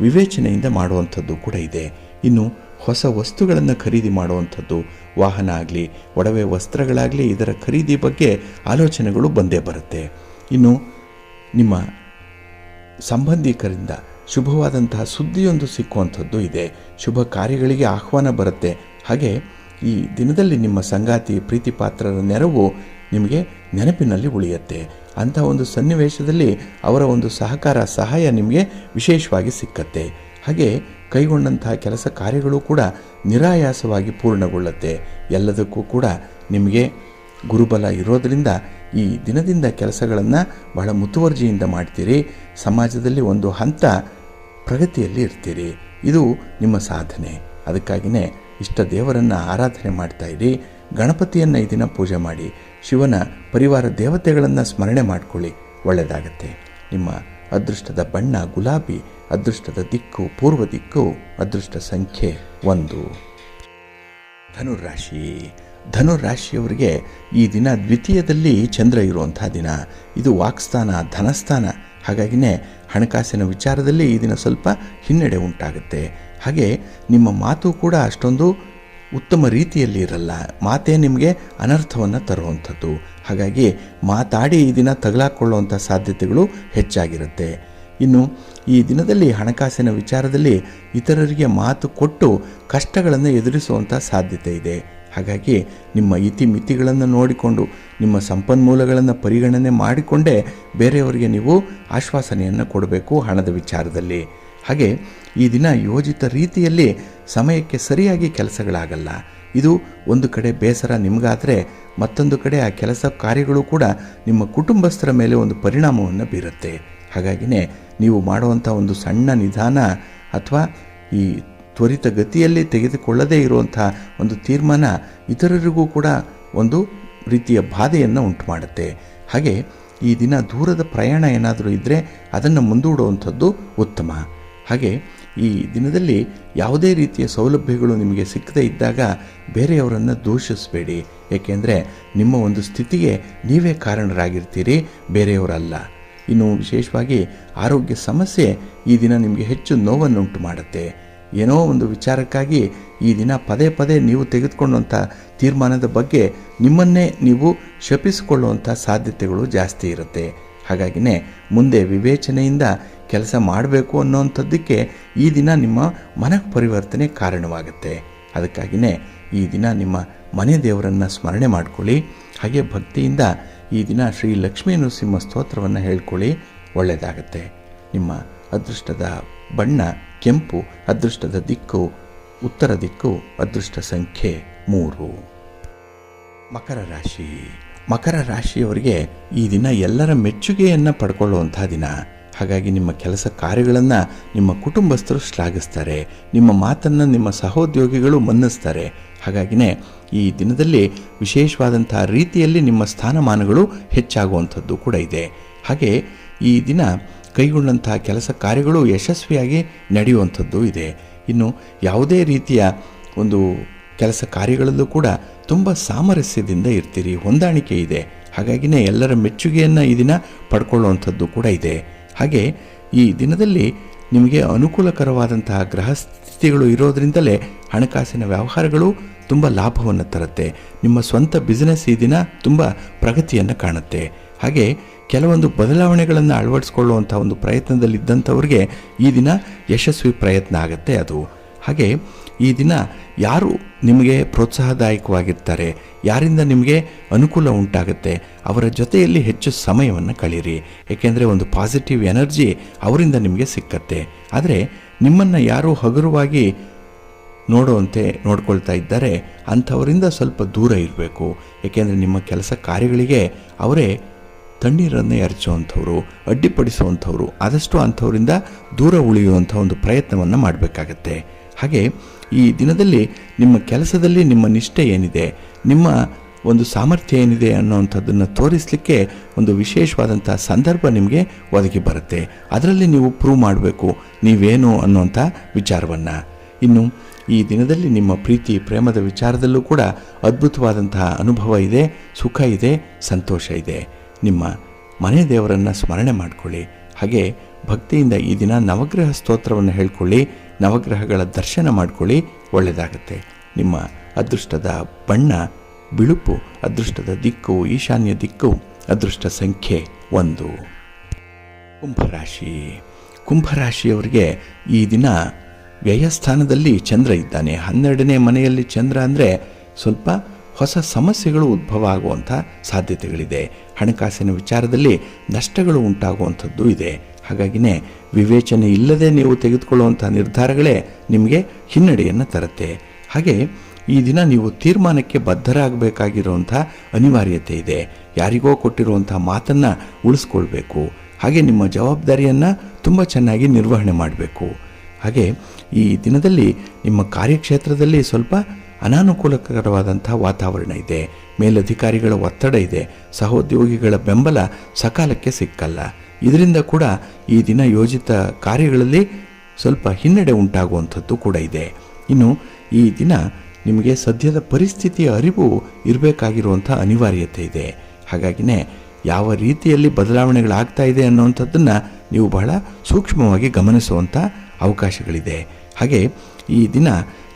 ವಿವೇಚನೆಯಿಂದ ಮಾಡುವಂಥದ್ದು ಕೂಡ ಇದೆ. ಇನ್ನು ಹೊಸ ವಸ್ತುಗಳನ್ನು ಖರೀದಿ ಮಾಡುವಂಥದ್ದು, ವಾಹನ ಆಗಲಿ, ಒಡವೆ ವಸ್ತ್ರಗಳಾಗಲಿ, ಇದರ ಖರೀದಿ ಬಗ್ಗೆ ಆಲೋಚನೆಗಳು ಬಂದೇ ಬರುತ್ತೆ. ಇನ್ನು ನಿಮ್ಮ ಸಂಬಂಧಿಕರಿಂದ ಶುಭವಾದಂತಹ ಸುದ್ದಿಯೊಂದು ಸಿಕ್ಕುವಂಥದ್ದು ಇದೆ. ಶುಭ ಕಾರ್ಯಗಳಿಗೆ ಆಹ್ವಾನ ಬರುತ್ತೆ. ಹಾಗೆ ಈ ದಿನದಲ್ಲಿ ನಿಮ್ಮ ಸಂಗಾತಿ, ಪ್ರೀತಿ ಪಾತ್ರರ ನೆರವು ನಿಮಗೆ ನೆನಪಿನಲ್ಲಿ ಉಳಿಯುತ್ತೆ. ಅಂಥ ಒಂದು ಸನ್ನಿವೇಶದಲ್ಲಿ ಅವರ ಒಂದು ಸಹಾಯ ನಿಮಗೆ ವಿಶೇಷವಾಗಿ ಸಿಕ್ಕತ್ತೆ. ಹಾಗೆ ಕೈಗೊಂಡಂತಹ ಕೆಲಸ ಕಾರ್ಯಗಳು ಕೂಡ ನಿರಾಯಾಸವಾಗಿ ಪೂರ್ಣಗೊಳ್ಳುತ್ತೆ. ಎಲ್ಲದಕ್ಕೂ ಕೂಡ ನಿಮಗೆ ಗುರುಬಲ ಇರೋದರಿಂದ ಈ ದಿನದಿಂದ ಕೆಲಸಗಳನ್ನು ಬಹಳ ಮುತುವರ್ಜಿಯಿಂದ ಮಾಡ್ತೀರಿ. ಸಮಾಜದಲ್ಲಿ ಒಂದು ಹಂತ ಪ್ರಗತಿಯಲ್ಲಿ ಇರ್ತೀರಿ. ಇದು ನಿಮ್ಮ ಸಾಧನೆ. ಅದಕ್ಕಾಗಿಯೇ ಇಷ್ಟ ದೇವರನ್ನು ಆರಾಧನೆ ಮಾಡ್ತಾ ಇರಿ. ಗಣಪತಿಯನ್ನು ಈ ದಿನ ಪೂಜೆ ಮಾಡಿ, ಶಿವನ ಪರಿವಾರ ದೇವತೆಗಳನ್ನು ಸ್ಮರಣೆ ಮಾಡಿಕೊಳ್ಳಿ, ಒಳ್ಳೆಯದಾಗತ್ತೆ. ನಿಮ್ಮ ಅದೃಷ್ಟದ ಬಣ್ಣ ಗುಲಾಬಿ, ಅದೃಷ್ಟದ ದಿಕ್ಕು ಪೂರ್ವ ದಿಕ್ಕು, ಅದೃಷ್ಟ ಸಂಖ್ಯೆ 1. ಧನುರಾಶಿ. ಧನುರಾಶಿಯವರಿಗೆ ಈ ದಿನ ದ್ವಿತೀಯದಲ್ಲಿ ಚಂದ್ರ ಇರುವಂಥ ದಿನ. ಇದು ವಾಕ್ಸ್ಥಾನ, ಧನಸ್ಥಾನ. ಹಾಗಾಗಿನೇ ಹಣಕಾಸಿನ ವಿಚಾರದಲ್ಲಿ ಈ ದಿನ ಸ್ವಲ್ಪ ಹಿನ್ನಡೆ ಉಂಟಾಗುತ್ತೆ. ಹಾಗೆ ನಿಮ್ಮ ಮಾತು ಕೂಡ ಅಷ್ಟೊಂದು ಉತ್ತಮ ರೀತಿಯಲ್ಲಿ ಇರಲ್ಲ. ಮಾತೇ ನಿಮಗೆ ಅನರ್ಥವನ್ನು ತರುವಂಥದ್ದು. ಹಾಗಾಗಿ ಮಾತಾಡಿ ಈ ದಿನ ತಗಲಾಕೊಳ್ಳುವಂಥ ಸಾಧ್ಯತೆಗಳು ಹೆಚ್ಚಾಗಿರುತ್ತೆ. ಇನ್ನು ಈ ದಿನದಲ್ಲಿ ಹಣಕಾಸಿನ ವಿಚಾರದಲ್ಲಿ ಇತರರಿಗೆ ಮಾತು ಕೊಟ್ಟು ಕಷ್ಟಗಳನ್ನು ಎದುರಿಸುವಂಥ ಸಾಧ್ಯತೆ ಇದೆ. ಹಾಗಾಗಿ ನಿಮ್ಮ ಇತಿಮಿತಿಗಳನ್ನು ನೋಡಿಕೊಂಡು, ನಿಮ್ಮ ಸಂಪನ್ಮೂಲಗಳನ್ನು ಪರಿಗಣನೆ ಮಾಡಿಕೊಂಡೇ ಬೇರೆಯವರಿಗೆ ನೀವು ಆಶ್ವಾಸನೆಯನ್ನು ಕೊಡಬೇಕು ಹಣದ ವಿಚಾರದಲ್ಲಿ. ಹಾಗೆ ಈ ದಿನ ಯೋಜಿತ ರೀತಿಯಲ್ಲಿ ಸಮಯಕ್ಕೆ ಸರಿಯಾಗಿ ಕೆಲಸಗಳಾಗಲ್ಲ. ಇದು ಒಂದು ಕಡೆ ಬೇಸರ ನಿಮಗಾದರೆ, ಮತ್ತೊಂದು ಕಡೆ ಆ ಕೆಲಸ ಕಾರ್ಯಗಳು ಕೂಡ ನಿಮ್ಮ ಕುಟುಂಬಸ್ಥರ ಮೇಲೆ ಒಂದು ಪರಿಣಾಮವನ್ನು ಬೀರುತ್ತೆ. ಹಾಗಾಗಿನೇ ನೀವು ಮಾಡುವಂಥ ಒಂದು ಸಣ್ಣ ನಿಧಾನ ಅಥವಾ ಈ ತ್ವರಿತ ಗತಿಯಲ್ಲಿ ತೆಗೆದುಕೊಳ್ಳದೇ ಇರುವಂಥ ಒಂದು ತೀರ್ಮಾನ ಇತರರಿಗೂ ಕೂಡ ಒಂದು ರೀತಿಯ ಬಾಧೆಯನ್ನು ಉಂಟು ಮಾಡುತ್ತೆ. ಹಾಗೆ ಈ ದಿನ ದೂರದ ಪ್ರಯಾಣ ಏನಾದರೂ ಇದ್ದರೆ ಅದನ್ನು ಮುಂದೂಡುವಂಥದ್ದು ಉತ್ತಮ. ಹಾಗೆ ಈ ದಿನದಲ್ಲಿ ಯಾವುದೇ ರೀತಿಯ ಸೌಲಭ್ಯಗಳು ನಿಮಗೆ ಸಿಕ್ಕದೇ ಇದ್ದಾಗ ಬೇರೆಯವರನ್ನು ದೂಷಿಸಬೇಡಿ. ಏಕೆಂದರೆ ನಿಮ್ಮ ಒಂದು ಸ್ಥಿತಿಗೆ ನೀವೇ ಕಾರಣರಾಗಿರ್ತೀರಿ, ಬೇರೆಯವರಲ್ಲ. ಇನ್ನು ವಿಶೇಷವಾಗಿ ಆರೋಗ್ಯ ಸಮಸ್ಯೆ ಈ ದಿನ ನಿಮಗೆ ಹೆಚ್ಚು ನೋವನ್ನುಂಟು ಮಾಡುತ್ತೆ. ಏನೋ ಒಂದು ವಿಚಾರಕ್ಕಾಗಿ ಈ ದಿನ ಪದೇ ಪದೇ ನೀವು ತೆಗೆದುಕೊಂಡಂಥ ತೀರ್ಮಾನದ ಬಗ್ಗೆ ನಿಮ್ಮನ್ನೇ ನೀವು ಶಪಿಸಿಕೊಳ್ಳುವಂಥ ಸಾಧ್ಯತೆಗಳು ಜಾಸ್ತಿ ಇರುತ್ತೆ. ಹಾಗಾಗಿನೇ ಮುಂದೆ ವಿವೇಚನೆಯಿಂದ ಕೆಲಸ ಮಾಡಬೇಕು ಅನ್ನೋವಂಥದ್ದಕ್ಕೆ ಈ ದಿನ ನಿಮ್ಮ ಮನ ಪರಿವರ್ತನೆ ಕಾರಣವಾಗುತ್ತೆ. ಅದಕ್ಕಾಗಿಯೇ ಈ ದಿನ ನಿಮ್ಮ ಮನೆ ದೇವರನ್ನು ಸ್ಮರಣೆ ಮಾಡಿಕೊಳ್ಳಿ. ಹಾಗೆ ಭಕ್ತಿಯಿಂದ ಈ ದಿನ ಶ್ರೀ ಲಕ್ಷ್ಮೀ ನರಸಿಂಹ ಸ್ತೋತ್ರವನ್ನು ಹೇಳ್ಕೊಳ್ಳಿ, ಒಳ್ಳೆಯದಾಗತ್ತೆ. ನಿಮ್ಮ ಅದೃಷ್ಟದ ಬಣ್ಣ ಕೆಂಪು, ಅದೃಷ್ಟದ ದಿಕ್ಕು ಉತ್ತರ ದಿಕ್ಕು, ಅದೃಷ್ಟ ಸಂಖ್ಯೆ 3. ಮಕರ ರಾಶಿ. ಮಕರ ರಾಶಿಯವರಿಗೆ ಈ ದಿನ ಎಲ್ಲರ ಮೆಚ್ಚುಗೆಯನ್ನು ಪಡ್ಕೊಳ್ಳುವಂಥ ದಿನ. ಹಾಗಾಗಿ ನಿಮ್ಮ ಕೆಲಸ ಕಾರ್ಯಗಳನ್ನು ನಿಮ್ಮ ಕುಟುಂಬಸ್ಥರು ಶ್ಲಾಘಿಸ್ತಾರೆ. ನಿಮ್ಮ ಮಾತನ್ನು ನಿಮ್ಮ ಸಹೋದ್ಯೋಗಿಗಳು ಮನ್ನಿಸ್ತಾರೆ. ಹಾಗಾಗಿನೇ ಈ ದಿನದಲ್ಲಿ ವಿಶೇಷವಾದಂಥ ರೀತಿಯಲ್ಲಿ ನಿಮ್ಮ ಸ್ಥಾನಮಾನಗಳು ಹೆಚ್ಚಾಗುವಂಥದ್ದು ಕೂಡ ಇದೆ. ಹಾಗೆ ಈ ದಿನ ಕೈಗೊಂಡಂತಹ ಕೆಲಸ ಕಾರ್ಯಗಳು ಯಶಸ್ವಿಯಾಗಿ ನಡೆಯುವಂಥದ್ದು ಇದೆ. ಇನ್ನು ಯಾವುದೇ ರೀತಿಯ ಒಂದು ಕೆಲಸ ಕಾರ್ಯಗಳಲ್ಲೂ ಕೂಡ ತುಂಬ ಸಾಮರಸ್ಯದಿಂದ ಇರ್ತೀರಿ, ಹೊಂದಾಣಿಕೆ ಇದೆ. ಹಾಗಾಗಿನೇ ಎಲ್ಲರ ಮೆಚ್ಚುಗೆಯನ್ನು ಈ ದಿನ ಪಡ್ಕೊಳ್ಳುವಂಥದ್ದು ಕೂಡ ಇದೆ. ಹಾಗೆ ಈ ದಿನದಲ್ಲಿ ನಿಮಗೆ ಅನುಕೂಲಕರವಾದಂತಹ ಗ್ರಹಸ್ಥಿತಿಗಳು ಇರೋದರಿಂದಲೇ ಹಣಕಾಸಿನ ವ್ಯವಹಾರಗಳು ತುಂಬ ಲಾಭವನ್ನು ತರುತ್ತೆ. ನಿಮ್ಮ ಸ್ವಂತ ಬಿಸ್ನೆಸ್ ಈ ದಿನ ತುಂಬ ಪ್ರಗತಿಯನ್ನು ಕಾಣುತ್ತೆ. ಹಾಗೆ ಕೆಲವೊಂದು ಬದಲಾವಣೆಗಳನ್ನು ಅಳವಡಿಸ್ಕೊಳ್ಳುವಂಥ ಒಂದು ಪ್ರಯತ್ನದಲ್ಲಿದ್ದಂಥವ್ರಿಗೆ ಈ ದಿನ ಯಶಸ್ವಿ ಪ್ರಯತ್ನ ಆಗುತ್ತೆ ಅದು. ಹಾಗೆ ಈ ದಿನ ಯಾರು ನಿಮಗೆ ಪ್ರೋತ್ಸಾಹದಾಯಕವಾಗಿರ್ತಾರೆ, ಯಾರಿಂದ ನಿಮಗೆ ಅನುಕೂಲ ಉಂಟಾಗುತ್ತೆ, ಅವರ ಜೊತೆಯಲ್ಲಿ ಹೆಚ್ಚು ಸಮಯವನ್ನು ಕಳೀರಿ. ಏಕೆಂದರೆ ಒಂದು ಪಾಸಿಟಿವ್ ಎನರ್ಜಿ ಅವರಿಂದ ನಿಮಗೆ ಸಿಕ್ಕತ್ತೆ. ಆದರೆ ನಿಮ್ಮನ್ನು ಯಾರು ಹಗುರವಾಗಿ ನೋಡುವಂತೆ ನೋಡ್ಕೊಳ್ತಾ ಇದ್ದಾರೆ ಅಂಥವರಿಂದ ಸ್ವಲ್ಪ ದೂರ ಇರಬೇಕು. ಏಕೆಂದರೆ ನಿಮ್ಮ ಕೆಲಸ ಕಾರ್ಯಗಳಿಗೆ ಅವರೇ ತಣ್ಣೀರನ್ನು ಎರಚುವಂಥವ್ರು, ಅಡ್ಡಿಪಡಿಸುವಂಥವ್ರು. ಆದಷ್ಟು ಅಂಥವರಿಂದ ದೂರ ಉಳಿಯುವಂಥ ಒಂದು ಪ್ರಯತ್ನವನ್ನು ಮಾಡಬೇಕಾಗತ್ತೆ. ಹಾಗೆ ಈ ದಿನದಲ್ಲಿ ನಿಮ್ಮ ಕೆಲಸದಲ್ಲಿ ನಿಮ್ಮ ನಿಷ್ಠೆ ಏನಿದೆ, ನಿಮ್ಮ ಒಂದು ಸಾಮರ್ಥ್ಯ ಏನಿದೆ ಅನ್ನೋವಂಥದ್ದನ್ನು ತೋರಿಸಲಿಕ್ಕೆ ಒಂದು ವಿಶೇಷವಾದಂಥ ಸಂದರ್ಭ ನಿಮಗೆ ಒದಗಿ ಬರುತ್ತೆ. ಅದರಲ್ಲಿ ನೀವು ಪ್ರೂವ್ ಮಾಡಬೇಕು ನೀವೇನು ಅನ್ನುವಂಥ ವಿಚಾರವನ್ನು. ಇನ್ನು ಈ ದಿನದಲ್ಲಿ ನಿಮ್ಮ ಪ್ರೀತಿ ಪ್ರೇಮದ ವಿಚಾರದಲ್ಲೂ ಕೂಡ ಅದ್ಭುತವಾದಂತಹ ಅನುಭವ ಇದೆ, ಸುಖ ಇದೆ, ಸಂತೋಷ ಇದೆ. ನಿಮ್ಮ ಮನೆ ದೇವರನ್ನು ಸ್ಮರಣೆ ಮಾಡಿಕೊಳ್ಳಿ. ಹಾಗೆ ಭಕ್ತಿಯಿಂದ ಈ ದಿನ ನವಗ್ರಹ ಸ್ತೋತ್ರವನ್ನು ಹೇಳ್ಕೊಳ್ಳಿ, ನವಗ್ರಹಗಳ ದರ್ಶನ ಮಾಡಿಕೊಳ್ಳಿ, ಒಳ್ಳೆಯದಾಗುತ್ತೆ. ನಿಮ್ಮ ಅದೃಷ್ಟದ ಬಣ್ಣ ಬಿಳುಪು, ಅದೃಷ್ಟದ ದಿಕ್ಕು ಈಶಾನ್ಯ ದಿಕ್ಕು, ಅದೃಷ್ಟ ಸಂಖ್ಯೆ 1. ಕುಂಭರಾಶಿ. ಕುಂಭರಾಶಿಯವರಿಗೆ ಈ ದಿನ ವ್ಯಯಸ್ಥಾನದಲ್ಲಿ ಚಂದ್ರ ಇದ್ದಾನೆ. 12ನೇ ಮನೆಯಲ್ಲಿ ಚಂದ್ರ ಅಂದರೆ ಸ್ವಲ್ಪ ಹೊಸ ಸಮಸ್ಯೆಗಳು ಉದ್ಭವ ಆಗುವಂಥ ಸಾಧ್ಯತೆಗಳಿದೆ. ಹಣಕಾಸಿನ ವಿಚಾರದಲ್ಲಿ ನಷ್ಟಗಳು ಉಂಟಾಗುವಂಥದ್ದು ಇದೆ. ಹಾಗಾಗಿನೇ ವಿವೇಚನೆ ಇಲ್ಲದೆ ನೀವು ತೆಗೆದುಕೊಳ್ಳುವಂಥ ನಿರ್ಧಾರಗಳೇ ನಿಮಗೆ ಹಿನ್ನಡೆಯನ್ನು ತರುತ್ತೆ. ಹಾಗೆ ಈ ದಿನ ನೀವು ತೀರ್ಮಾನಕ್ಕೆ ಬದ್ಧರಾಗಬೇಕಾಗಿರುವಂಥ ಅನಿವಾರ್ಯತೆ ಇದೆ. ಯಾರಿಗೋ ಕೊಟ್ಟಿರುವಂಥ ಮಾತನ್ನು ಉಳಿಸ್ಕೊಳ್ಬೇಕು. ಹಾಗೆ ನಿಮ್ಮ ಜವಾಬ್ದಾರಿಯನ್ನು ತುಂಬ ಚೆನ್ನಾಗಿ ನಿರ್ವಹಣೆ ಮಾಡಬೇಕು. ಹಾಗೆ ಈ ದಿನದಲ್ಲಿ ನಿಮ್ಮ ಕಾರ್ಯಕ್ಷೇತ್ರದಲ್ಲಿ ಸ್ವಲ್ಪ ಅನಾನುಕೂಲಕರವಾದಂಥ ವಾತಾವರಣ ಇದೆ. ಮೇಲಧಿಕಾರಿಗಳ ಒತ್ತಡ ಇದೆ. ಸಹೋದ್ಯೋಗಿಗಳ ಬೆಂಬಲ ಸಕಾಲಕ್ಕೆ ಸಿಕ್ಕಲ್ಲ. ಇದರಿಂದ ಕೂಡ ಈ ದಿನ ಯೋಜಿತ ಕಾರ್ಯಗಳಲ್ಲಿ ಸ್ವಲ್ಪ ಹಿನ್ನಡೆ ಉಂಟಾಗುವಂಥದ್ದು ಕೂಡ ಇದೆ. ಇನ್ನು ಈ ದಿನ ನಿಮಗೆ ಸದ್ಯದ ಪರಿಸ್ಥಿತಿಯ ಅರಿವು ಇರಬೇಕಾಗಿರುವಂಥ ಅನಿವಾರ್ಯತೆ ಇದೆ. ಹಾಗಾಗಿನೇ ಯಾವ ರೀತಿಯಲ್ಲಿ ಬದಲಾವಣೆಗಳಾಗ್ತಾ ಇದೆ ಅನ್ನುವಂಥದ್ದನ್ನು ನೀವು ಬಹಳ ಸೂಕ್ಷ್ಮವಾಗಿ ಗಮನಿಸುವಂಥ ಅವಕಾಶಗಳಿದೆ. ಹಾಗೆ ಈ ದಿನ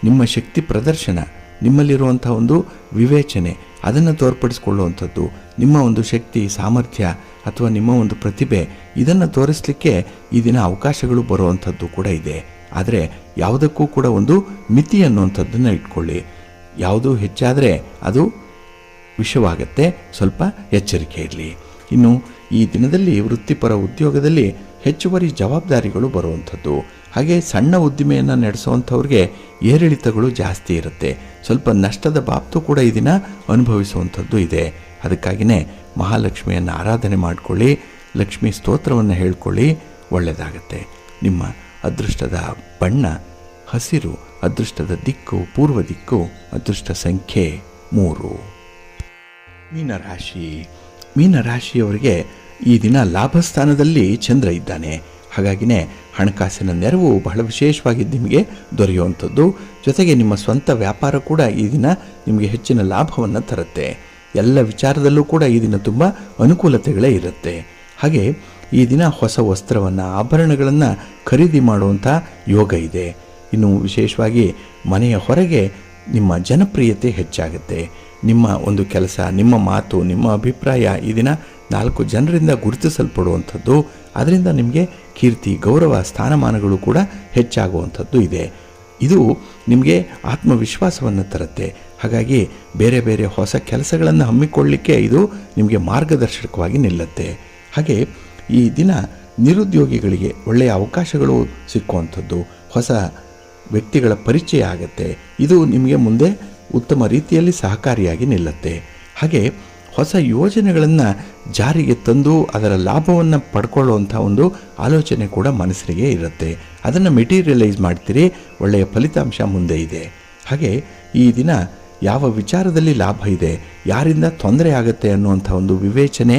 ನಿಮ್ಮ ಶಕ್ತಿ ಪ್ರದರ್ಶನ, ನಿಮ್ಮಲ್ಲಿರುವಂಥ ಒಂದು ವಿವೇಚನೆ ಅದನ್ನು ತೋರ್ಪಡಿಸ್ಕೊಳ್ಳುವಂಥದ್ದು, ನಿಮ್ಮ ಒಂದು ಶಕ್ತಿ ಸಾಮರ್ಥ್ಯ ಅಥವಾ ನಿಮ್ಮ ಒಂದು ಪ್ರತಿಭೆ ಇದನ್ನು ತೋರಿಸಲಿಕ್ಕೆ ಈ ದಿನ ಅವಕಾಶಗಳು ಬರುವಂಥದ್ದು ಕೂಡ ಇದೆ. ಆದರೆ ಯಾವುದಕ್ಕೂ ಕೂಡ ಒಂದು ಮಿತಿ ಅನ್ನುವಂಥದ್ದನ್ನು ಇಟ್ಕೊಳ್ಳಿ. ಯಾವುದು ಹೆಚ್ಚಾದರೆ ಅದು ವಿಷವಾಗತ್ತೆ, ಸ್ವಲ್ಪ ಎಚ್ಚರಿಕೆ ಇರಲಿ. ಇನ್ನು ಈ ದಿನದಲ್ಲಿ ವೃತ್ತಿಪರ ಉದ್ಯೋಗದಲ್ಲಿ ಹೆಚ್ಚುವರಿ ಜವಾಬ್ದಾರಿಗಳು ಬರುವಂಥದ್ದು. ಹಾಗೆ ಸಣ್ಣ ಉದ್ದಿಮೆಯನ್ನು ನಡೆಸುವಂಥವ್ರಿಗೆ ಏರಿಳಿತಗಳು ಜಾಸ್ತಿ ಇರುತ್ತೆ. ಸ್ವಲ್ಪ ನಷ್ಟದ ಬಾಬ್ತು ಕೂಡ ಈ ದಿನ ಅನುಭವಿಸುವಂಥದ್ದು ಇದೆ. ಅದಕ್ಕಾಗಿಯೇ ಮಹಾಲಕ್ಷ್ಮಿಯನ್ನು ಆರಾಧನೆ ಮಾಡಿಕೊಳ್ಳಿ, ಲಕ್ಷ್ಮೀ ಸ್ತೋತ್ರವನ್ನು ಹೇಳ್ಕೊಳ್ಳಿ, ಒಳ್ಳೆಯದಾಗತ್ತೆ. ನಿಮ್ಮ ಅದೃಷ್ಟದ ಬಣ್ಣ ಹಸಿರು, ಅದೃಷ್ಟದ ದಿಕ್ಕು ಪೂರ್ವ ದಿಕ್ಕು, ಅದೃಷ್ಟ ಸಂಖ್ಯೆ 3. ಮೀನರಾಶಿ. ಮೀನರಾಶಿಯವರಿಗೆ ಈ ದಿನ ಲಾಭಸ್ಥಾನದಲ್ಲಿ ಚಂದ್ರ ಇದ್ದಾನೆ. ಹಾಗಾಗಿನೇ ಹಣಕಾಸಿನ ನೆರವು ಬಹಳ ವಿಶೇಷವಾಗಿ ನಿಮಗೆ ದೊರೆಯುವಂಥದ್ದು. ಜೊತೆಗೆ ನಿಮ್ಮ ಸ್ವಂತ ವ್ಯಾಪಾರ ಕೂಡ ಈ ದಿನ ನಿಮಗೆ ಹೆಚ್ಚಿನ ಲಾಭವನ್ನು ತರುತ್ತೆ. ಎಲ್ಲ ವಿಚಾರದಲ್ಲೂ ಕೂಡ ಈ ದಿನ ತುಂಬ ಅನುಕೂಲತೆಗಳೇ ಇರುತ್ತೆ. ಹಾಗೆ ಈ ದಿನ ಹೊಸ ವಸ್ತ್ರವನ್ನು ಆಭರಣಗಳನ್ನು ಖರೀದಿ ಮಾಡುವಂಥ ಯೋಗ ಇದೆ. ಇನ್ನು ವಿಶೇಷವಾಗಿ ಮನೆಯ ಹೊರಗೆ ನಿಮ್ಮ ಜನಪ್ರಿಯತೆ ಹೆಚ್ಚಾಗುತ್ತೆ. ನಿಮ್ಮ ಒಂದು ಕೆಲಸ, ನಿಮ್ಮ ಮಾತು, ನಿಮ್ಮ ಅಭಿಪ್ರಾಯ ಈ ದಿನ 4 ಜನರಿಂದ ಗುರುತಿಸಲ್ಪಡುವಂಥದ್ದು. ಅದರಿಂದ ನಿಮಗೆ ಕೀರ್ತಿ ಗೌರವ ಸ್ಥಾನಮಾನಗಳು ಕೂಡ ಹೆಚ್ಚಾಗುವಂಥದ್ದು ಇದೆ. ಇದು ನಿಮಗೆ ಆತ್ಮವಿಶ್ವಾಸವನ್ನು ತರುತ್ತೆ. ಹಾಗಾಗಿ ಬೇರೆ ಬೇರೆ ಹೊಸ ಕೆಲಸಗಳನ್ನು ಹಮ್ಮಿಕೊಳ್ಳಲಿಕ್ಕೆ ಇದು ನಿಮಗೆ ಮಾರ್ಗದರ್ಶಕವಾಗಿ ನಿಲ್ಲುತ್ತೆ. ಹಾಗೆ ಈ ದಿನ ನಿರುದ್ಯೋಗಿಗಳಿಗೆ ಒಳ್ಳೆಯ ಅವಕಾಶಗಳು ಸಿಕ್ಕುವಂಥದ್ದು, ಹೊಸ ವ್ಯಕ್ತಿಗಳ ಪರಿಚಯ ಆಗುತ್ತೆ. ಇದು ನಿಮಗೆ ಮುಂದೆ ಉತ್ತಮ ರೀತಿಯಲ್ಲಿ ಸಹಕಾರಿಯಾಗಿ ನಿಲ್ಲುತ್ತೆ. ಹಾಗೆ ಹೊಸ ಯೋಜನೆಗಳನ್ನು ಜಾರಿಗೆ ತಂದು ಅದರ ಲಾಭವನ್ನು ಪಡ್ಕೊಳ್ಳುವಂಥ ಒಂದು ಆಲೋಚನೆ ಕೂಡ ಮನಸ್ಸಿಗೆ ಇರುತ್ತೆ. ಅದನ್ನು ಮೆಟೀರಿಯಲೈಸ್ ಮಾಡ್ತೀರಿ, ಒಳ್ಳೆಯ ಫಲಿತಾಂಶ ಮುಂದೆ ಇದೆ. ಹಾಗೆ ಈ ದಿನ ಯಾವ ವಿಚಾರದಲ್ಲಿ ಲಾಭ ಇದೆ, ಯಾರಿಂದ ತೊಂದರೆ ಆಗುತ್ತೆ ಅನ್ನುವಂಥ ಒಂದು ವಿವೇಚನೆ,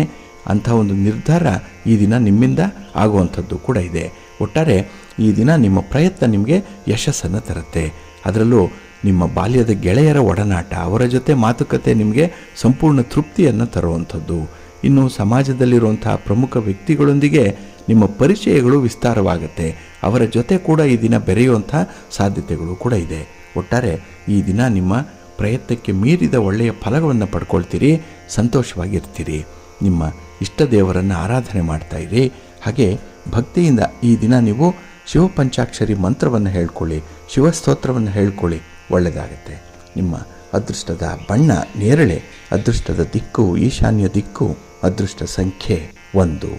ಅಂಥ ಒಂದು ನಿರ್ಧಾರ ಈ ದಿನ ನಿಮ್ಮಿಂದ ಆಗುವಂಥದ್ದು ಕೂಡ ಇದೆ. ಒಟ್ಟಾರೆ ಈ ದಿನ ನಿಮ್ಮ ಪ್ರಯತ್ನ ನಿಮಗೆ ಯಶಸ್ಸನ್ನು ತರುತ್ತೆ. ಅದರಲ್ಲೂ ನಿಮ್ಮ ಬಾಲ್ಯದ ಗೆಳೆಯರ ಒಡನಾಟ, ಅವರ ಜೊತೆ ಮಾತುಕತೆ ನಿಮಗೆ ಸಂಪೂರ್ಣ ತೃಪ್ತಿಯನ್ನು ತರುವಂಥದ್ದು. ಇನ್ನು ಸಮಾಜದಲ್ಲಿರುವಂಥ ಪ್ರಮುಖ ವ್ಯಕ್ತಿಗಳೊಂದಿಗೆ ನಿಮ್ಮ ಪರಿಚಯಗಳು ವಿಸ್ತಾರವಾಗುತ್ತೆ. ಅವರ ಜೊತೆ ಕೂಡ ಈ ದಿನ ಬೆರೆಯುವಂಥ ಸಾಧ್ಯತೆಗಳು ಕೂಡ ಇದೆ. ಒಟ್ಟಾರೆ ಈ ದಿನ ನಿಮ್ಮ ಪ್ರಯತ್ನಕ್ಕೆ ಮೀರಿದ ಒಳ್ಳೆಯ ಫಲಗಳನ್ನು ಪಡ್ಕೊಳ್ತೀರಿ, ಸಂತೋಷವಾಗಿರ್ತೀರಿ. ನಿಮ್ಮ ಇಷ್ಟ ದೇವರನ್ನು ಆರಾಧನೆ ಮಾಡ್ತಾ ಇರಿ. ಹಾಗೆ ಭಕ್ತಿಯಿಂದ ಈ ದಿನ ನೀವು ಶಿವಪಂಚಾಕ್ಷರಿ ಮಂತ್ರವನ್ನು ಹೇಳ್ಕೊಳ್ಳಿ, ಶಿವಸ್ತೋತ್ರವನ್ನು ಹೇಳ್ಕೊಳ್ಳಿ, ಒಳ್ಳೆಯದಾಗತ್ತೆ. ನಿಮ್ಮ ಅದೃಷ್ಟದ ಬಣ್ಣ ನೇರಳೆ, ಅದೃಷ್ಟದ ದಿಕ್ಕು ಈಶಾನ್ಯ ದಿಕ್ಕು, ಅದೃಷ್ಟ ಸಂಖ್ಯೆ 1.